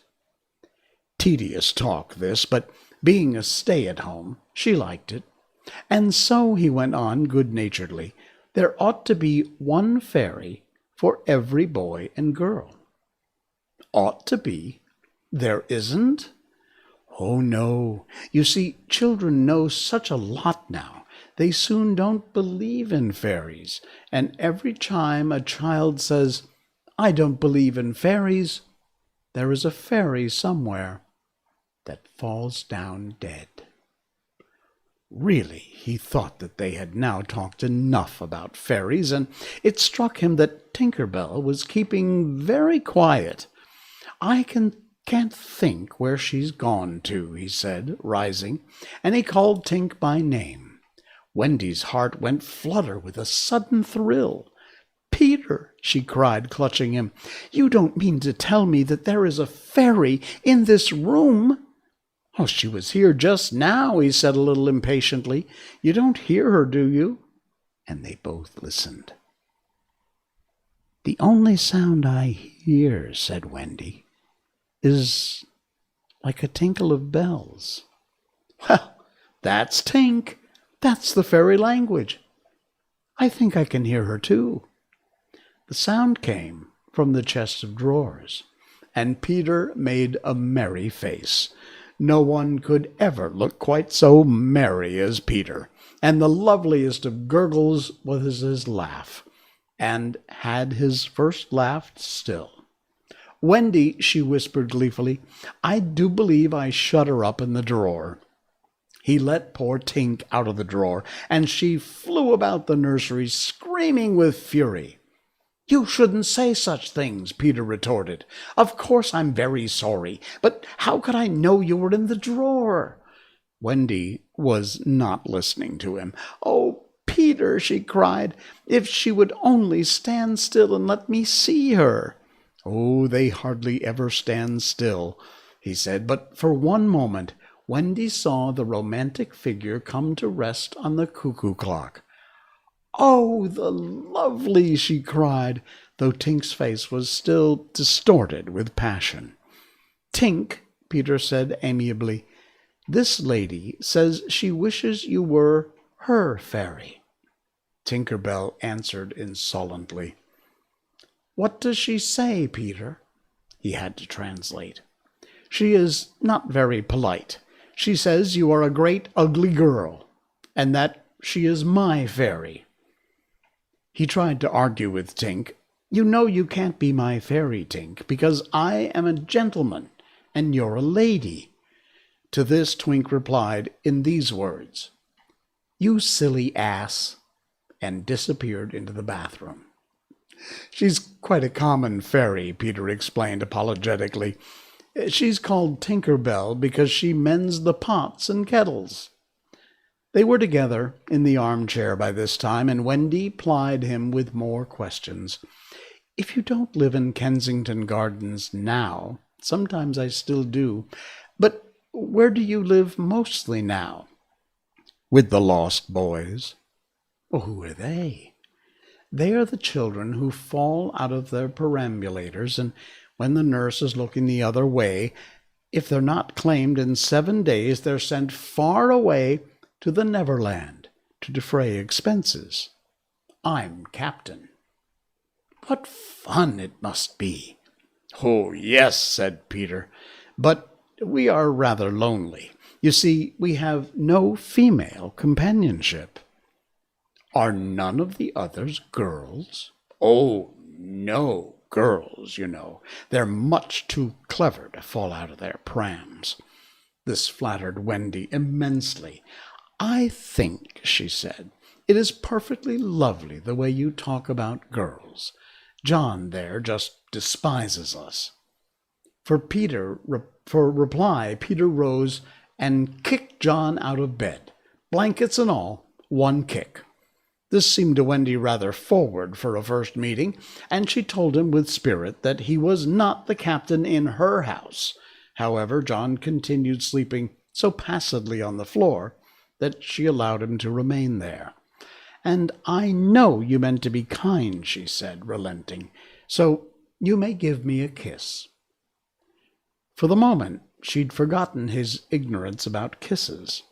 Tedious talk, this, but being a stay-at-home, she liked it. "And so," he went on good-naturedly, "there ought to be one fairy for every boy and girl." "Ought to be? There isn't?" "Oh, no. You see, children know such a lot now. They soon don't believe in fairies, and every time a child says, 'I don't believe in fairies,' there is a fairy somewhere that falls down dead." Really, he thought that they had now talked enough about fairies, and it struck him that Tinker Bell was keeping very quiet. "I can't think where she's gone to," he said, rising, and he called Tink by name. Wendy's heart went flutter with a sudden thrill. "Peter," she cried, clutching him, "you don't mean to tell me that there is a fairy in this room?" "Oh, she was here just now," he said a little impatiently. "You don't hear her, do you?" And they both listened. "The only sound I hear," said Wendy, "is like a tinkle of bells." "Well, that's Tink. That's the fairy language. I think I can hear her too." The sound came from the chest of drawers, and Peter made a merry face. No one could ever look quite so merry as Peter, and the loveliest of gurgles was his laugh, and had his first laugh still. "Wendy," she whispered gleefully, "I do believe I shut her up in the drawer." He let poor Tink out of the drawer, and she flew about the nursery, screaming with fury. "You shouldn't say such things," Peter retorted. "Of course I'm very sorry, but how could I know you were in the drawer?" Wendy was not listening to him. "Oh, Peter," she cried, "if she would only stand still and let me see her." "Oh, they hardly ever stand still," he said, but for one moment Wendy saw the romantic figure come to rest on the cuckoo clock. "Oh, the lovely!" she cried, though Tink's face was still distorted with passion. "Tink," Peter said amiably, "this lady says she wishes you were her fairy." Tinker Bell answered insolently. "What does she say, Peter?" He had to translate. "She is not very polite. She says you are a great ugly girl, and that she is my fairy." He tried to argue with Tink. "You know you can't be my fairy, Tink, because I am a gentleman and you're a lady." To this Twink replied in these words, "You silly ass," and disappeared into the bathroom. "She's quite a common fairy," Peter explained apologetically. "She's called Tinker Bell because she mends the pots and kettles." They were together in the armchair by this time, and Wendy plied him with more questions. "If you don't live in Kensington Gardens now, sometimes I still do, but where do you live mostly now?" "With the lost boys." Well, who are they? They are the children who fall out of their perambulators, and when the nurse is looking the other way, if they're not claimed in 7 days, they're sent far away to the Neverland to defray expenses. I'm captain." "What fun it must be!" "Oh, yes," said Peter, "but we are rather lonely. You see, we have no female companionship." "Are none of the others girls?" "Oh, no, girls, you know. They're much too clever to fall out of their prams." This flattered Wendy immensely. "I think," she said, "it is perfectly lovely the way you talk about girls. John there just despises us." For reply, Peter rose and kicked John out of bed, blankets and all, one kick. This seemed to Wendy rather forward for a first meeting, and she told him with spirit that he was not the captain in her house. However, John continued sleeping so placidly on the floor that she allowed him to remain there. "And I know you meant to be kind," she said, relenting, "so you may give me a kiss." For the moment, she'd forgotten his ignorance about kisses.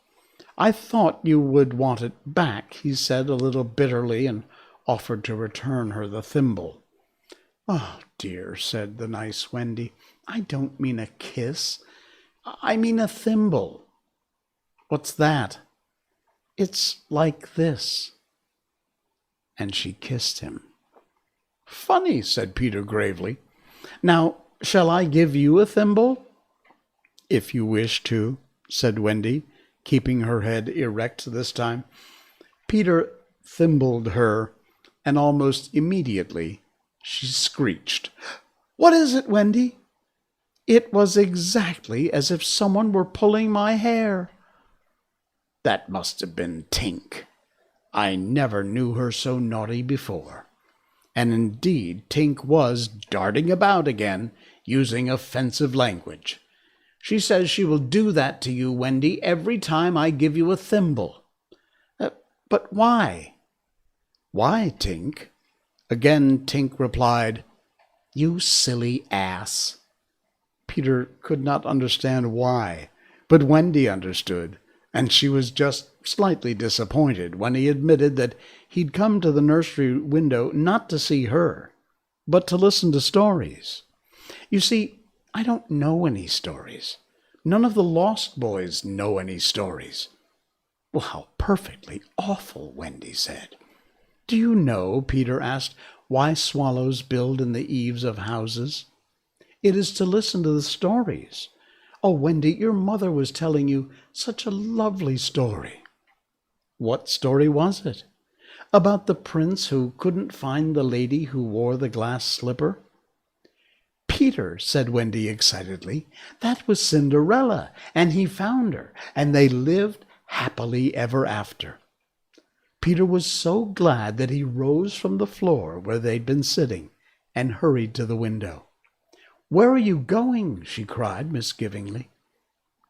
"I thought you would want it back," he said a little bitterly, and offered to return her the thimble. "Oh, dear," said the nice Wendy, "I don't mean a kiss. I mean a thimble." "What's that?" "It's like this." And she kissed him. "Funny," said Peter gravely. "Now, shall I give you a thimble?" "If you wish to," said Wendy, keeping her head erect this time. Peter thimbled her, and almost immediately she screeched. "What is it, Wendy?" "It was exactly as if someone were pulling my hair." "That must have been Tink. I never knew her so naughty before." And indeed, Tink was darting about again, using offensive language. "She says she will do that to you, Wendy, every time I give you a thimble." "But why?" "Why, Tink?" Again Tink replied, "You silly ass." Peter could not understand why, but Wendy understood, and she was just slightly disappointed when he admitted that he'd come to the nursery window not to see her, but to listen to stories. "You see, I don't know any stories. None of the Lost Boys know any stories." "Well, how perfectly awful," Wendy said. "Do you know," Peter asked, "why swallows build in the eaves of houses? It is to listen to the stories. Oh, Wendy, your mother was telling you such a lovely story." "What story was it?" "About the prince who couldn't find the lady who wore the glass slipper." "Peter," said Wendy excitedly, "that was Cinderella, and he found her, and they lived happily ever after." Peter was so glad that he rose from the floor where they'd been sitting and hurried to the window. "Where are you going?" she cried misgivingly.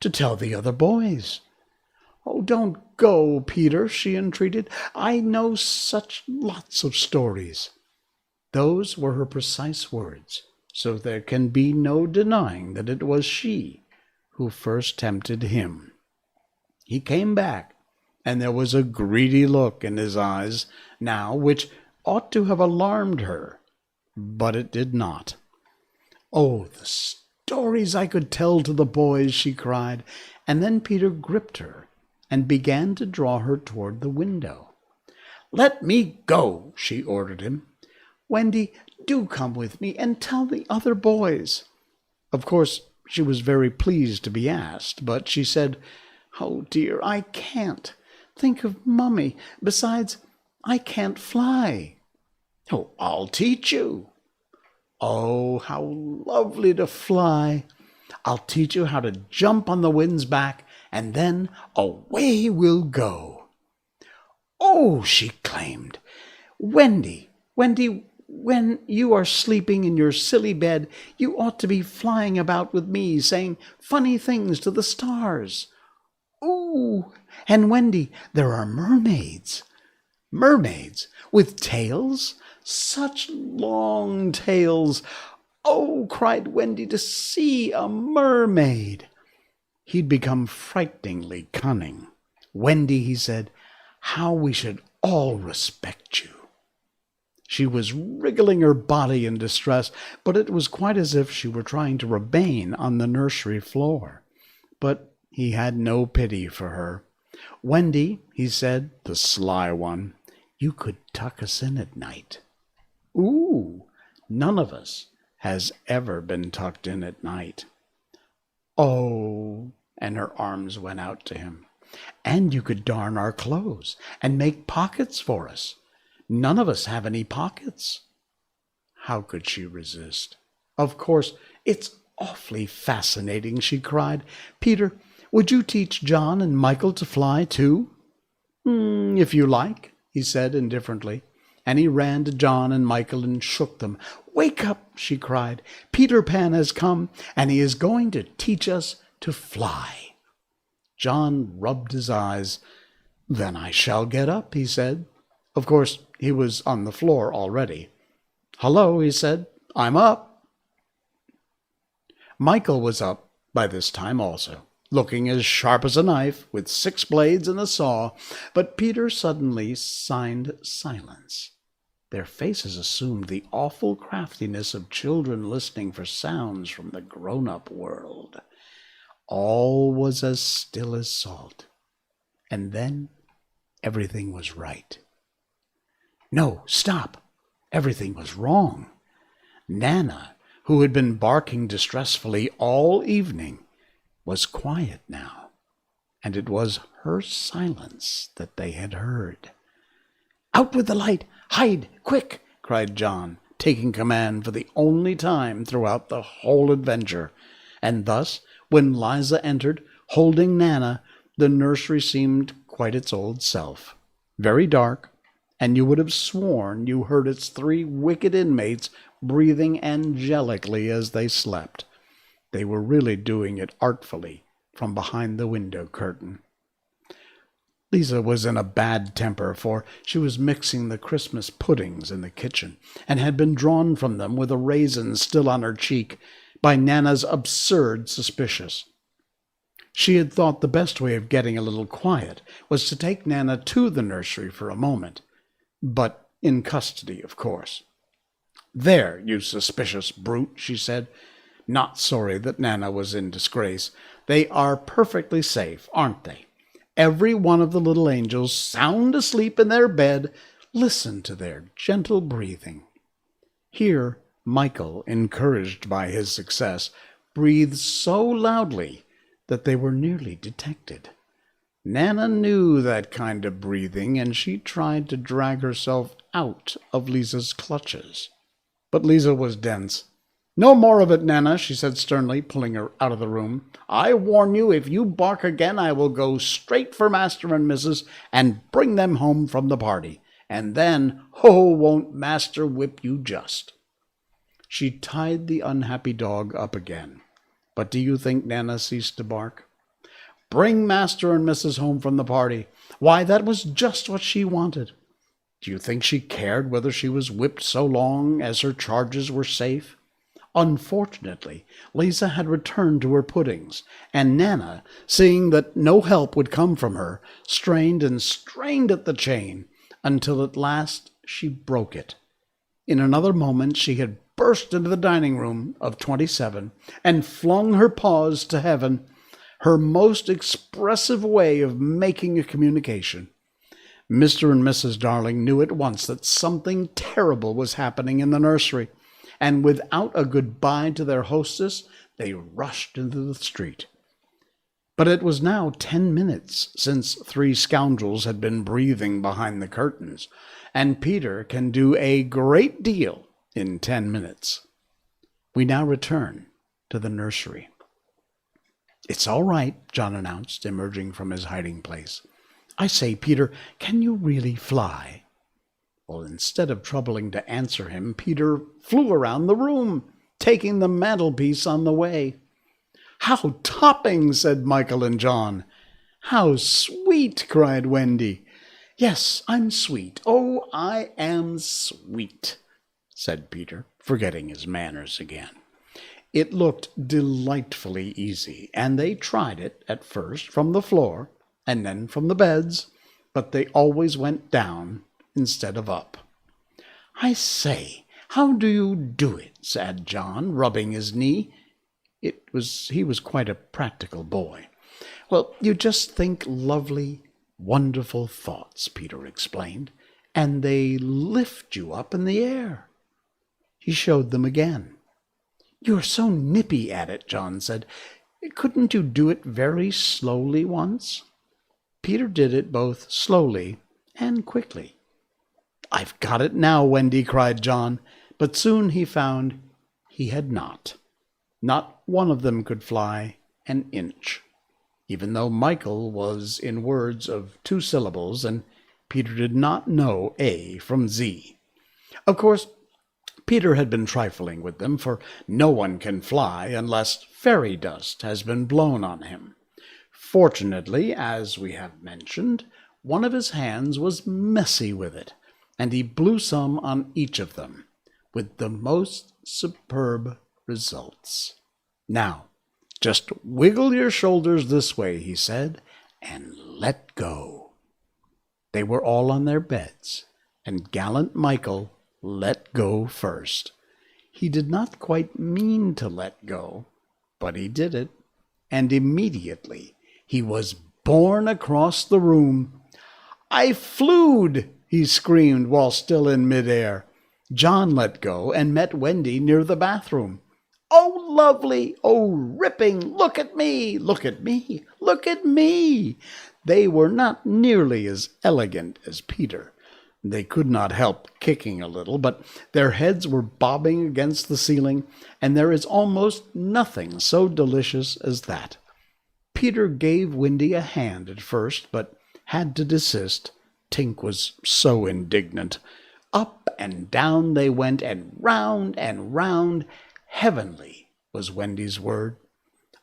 "To tell the other boys." "Oh, don't go, Peter," she entreated. "I know such lots of stories." Those were her precise words, so there can be no denying that it was she who first tempted him. He came back, and there was a greedy look in his eyes now which ought to have alarmed her, but it did not. "Oh, the stories I could tell to the boys," she cried, and then Peter gripped her and began to draw her toward the window. "Let me go," she ordered him. "Wendy, do come with me and tell the other boys." Of course, she was very pleased to be asked, but she said, "Oh, dear, I can't. Think of Mummy. Besides, I can't fly." "Oh, I'll teach you." "Oh, how lovely to fly. I'll teach you how to jump on the wind's back, and then away we'll go." "Oh," she exclaimed, Wendy, when you are sleeping in your silly bed, you ought to be flying about with me, saying funny things to the stars." "Ooh, and Wendy, there are mermaids." Mermaids with tails? Such long tails! Oh, cried Wendy, to see a mermaid! He'd become frighteningly cunning. Wendy, he said, how we should all respect you. She was wriggling her body in distress, but it was quite as if she were trying to remain on the nursery floor. But he had no pity for her. Wendy, he said, the sly one, you could tuck us in at night. Ooh, none of us has ever been tucked in at night. Oh, and her arms went out to him. And you could darn our clothes and make pockets for us. None of us have any pockets. How could she resist? Of course, it's awfully fascinating, she cried. Peter, would you teach John and Michael to fly too? If you like, he said indifferently, and he ran to John and Michael and shook them. Wake up, she cried. Peter Pan has come, and he is going to teach us to fly. John rubbed his eyes. Then I shall get up, he said. Of course, he was on the floor already. Hello, he said. I'm up. Michael was up by this time also, looking as sharp as a knife, with 6 blades and a saw, but Peter suddenly signed silence. Their faces assumed the awful craftiness of children listening for sounds from the grown-up world. All was as still as salt. And then everything was right. No, stop! Everything was wrong. Nana, who had been barking distressfully all evening, was quiet now, and it was her silence that they had heard. Out with the light! Hide! Quick! Cried John, taking command for the only time throughout the whole adventure. And thus, when Liza entered, holding Nana, the nursery seemed quite its old self, very dark, and you would have sworn you heard its 3 wicked inmates breathing angelically as they slept. They were really doing it artfully from behind the window curtain. Lisa was in a bad temper, for she was mixing the Christmas puddings in the kitchen, and had been drawn from them with a raisin still on her cheek by Nana's absurd suspicion. She had thought the best way of getting a little quiet was to take Nana to the nursery for a moment, but in custody, of course. There, you suspicious brute, she said, not sorry that Nana was in disgrace. They are perfectly safe, aren't they? Every one of the little angels, sound asleep in their bed, listen to their gentle breathing. Here, Michael, encouraged by his success, breathed so loudly that they were nearly detected. Nana knew that kind of breathing, and she tried to drag herself out of Lisa's clutches. But Lisa was dense. No more of it, Nana, she said sternly, pulling her out of the room. I warn you, if you bark again, I will go straight for Master and Mrs. and bring them home from the party. And then, won't Master whip you just. She tied the unhappy dog up again. But do you think Nana ceased to bark? Bring Master and Mrs. home from the party. Why, that was just what she wanted. Do you think she cared whether she was whipped so long as her charges were safe? Unfortunately, Lisa had returned to her puddings, and Nana, seeing that no help would come from her, strained and strained at the chain, until at last she broke it. In another moment she had burst into the dining room of 27 and flung her paws to heaven, her most expressive way of making a communication. Mr. and Mrs. Darling knew at once that something terrible was happening in the nursery, and without a good-bye to their hostess, they rushed into the street. But it was now 10 minutes since 3 scoundrels had been breathing behind the curtains, and Peter can do a great deal in 10 minutes. We now return to the nursery. It's all right, John announced, emerging from his hiding place. I say, Peter, can you really fly? Well, instead of troubling to answer him, Peter flew around the room, taking the mantelpiece on the way. How topping, said Michael and John. How sweet, cried Wendy. Yes, I'm sweet. Oh, I am sweet, said Peter, forgetting his manners again. It looked delightfully easy, and they tried it at first from the floor and then from the beds, but they always went down instead of up. I say, how do you do it? Said John, rubbing his knee. He was quite a practical boy. Well, you just think lovely, wonderful thoughts, Peter explained, and they lift you up in the air. He showed them again. You're so nippy at it, John said. Couldn't you do it very slowly once? Peter did it both slowly and quickly. I've got it now, Wendy, cried John, but soon he found he had not. Not one of them could fly an inch, even though Michael was in words of 2 syllables, and Peter did not know A from Z. Of course, Peter had been trifling with them, for no one can fly unless fairy dust has been blown on him. Fortunately, as we have mentioned, one of his hands was messy with it, and he blew some on each of them, with the most superb results. Now, just wiggle your shoulders this way, he said, and let go. They were all on their beds, and gallant Michael let go first. He did not quite mean to let go, but he did it, and immediately he was borne across the room. I flewed, he screamed while still in midair. John let go and met Wendy near the bathroom. Oh, lovely! Oh, ripping! Look at me! Look at me! Look at me! They were not nearly as elegant as Peter. They could not help kicking a little, but their heads were bobbing against the ceiling, and there is almost nothing so delicious as that. Peter gave Wendy a hand at first, but had to desist. Tink was so indignant. Up and down they went, and round. Heavenly was Wendy's word.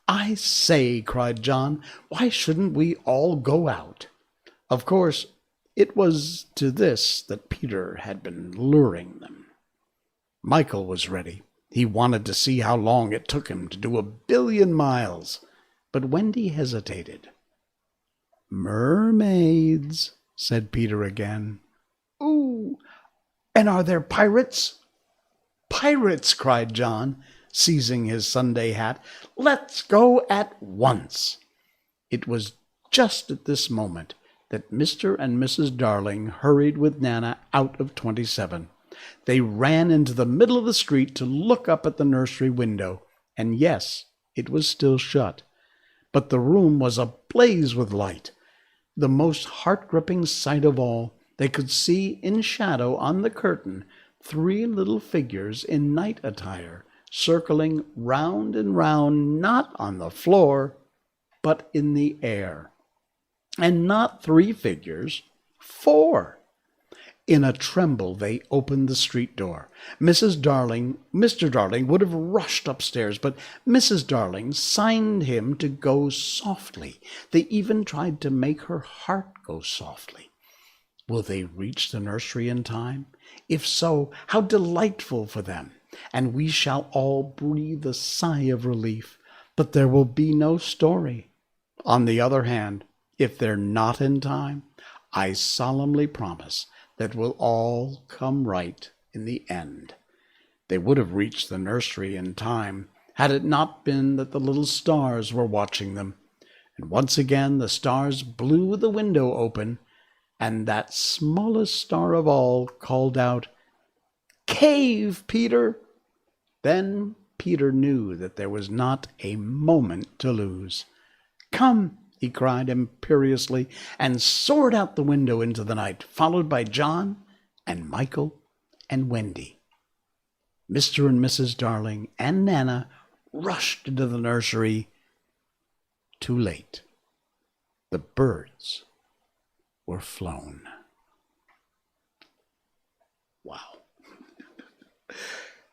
I say, cried John, why shouldn't we all go out? Of course, it was to this that Peter had been luring them. Michael was ready. He wanted to see how long it took him to do 1,000,000,000 miles. But Wendy hesitated. Mermaids, said Peter again. Ooh, and are there pirates? Pirates, cried John, seizing his Sunday hat. Let's go at once. It was just at this moment that Mr. and Mrs. Darling hurried with Nana out of 27. They ran into the middle of the street to look up at the nursery window, and yes, it was still shut. But the room was ablaze with light. The most heart-gripping sight of all, they could see in shadow on the curtain 3 little figures in night attire, circling round and round, not on the floor, but in the air. And not 3 figures, 4. In a tremble they opened the street door. Mr. Darling would have rushed upstairs, but Mrs. Darling signed him to go softly. They even tried to make her heart go softly. Will they reach the nursery in time? If so, how delightful for them! And we shall all breathe a sigh of relief. But there will be no story. On the other hand, if they're not in time, I solemnly promise that will all come right in the end. They would have reached the nursery in time had it not been that the little stars were watching them. And once again the stars blew the window open, and that smallest star of all called out, Cave, Peter! Then Peter knew that there was not a moment to lose. Come, he cried imperiously, and soared out the window into the night, followed by John and Michael and Wendy. Mr. and Mrs. Darling and Nana rushed into the nursery. Too late. The birds were flown. Wow.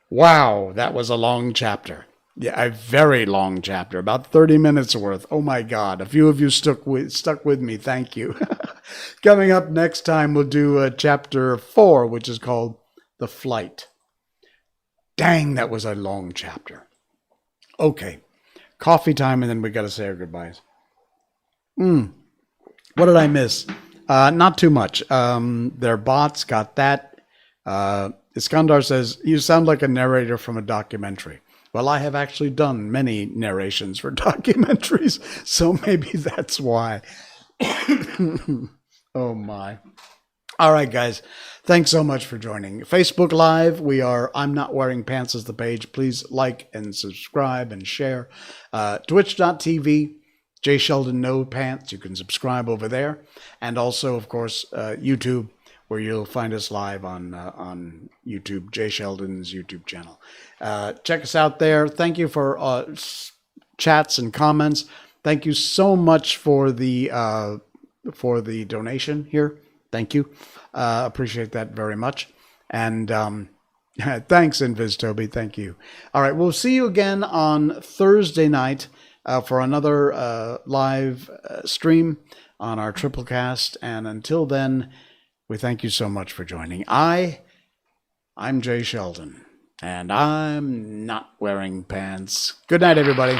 Wow, that was a long chapter. Yeah, a very long chapter, about 30 minutes worth. Oh my God, a few of you stuck with me. Thank you. Coming up next time, we'll do chapter 4, which is called The Flight. Dang, that was a long chapter. Okay, coffee time, and then we got to say our goodbyes. What did I miss? Not too much. Their bots got that. Iskandar says, you sound like a narrator from a documentary. Well, I have actually done many narrations for documentaries, so maybe that's why. Oh, my. All right, guys. Thanks so much for joining. Facebook Live, we are I'm Not Wearing Pants as the page. Please like and subscribe and share. Twitch.tv, J. Sheldon No Pants. You can subscribe over there. And also, of course, YouTube, where you'll find us live on YouTube, J. Sheldon's YouTube channel. Check us out there. Thank you for chats and comments. Thank you so much for the donation here. Thank you. Appreciate that very much. And thanks, Invis Toby. Thank you. All right. We'll see you again on Thursday night for another live stream on our Triplecast. And until then, we thank you so much for joining. I'm Jay Sheldon, and I'm not wearing pants. Good night, everybody.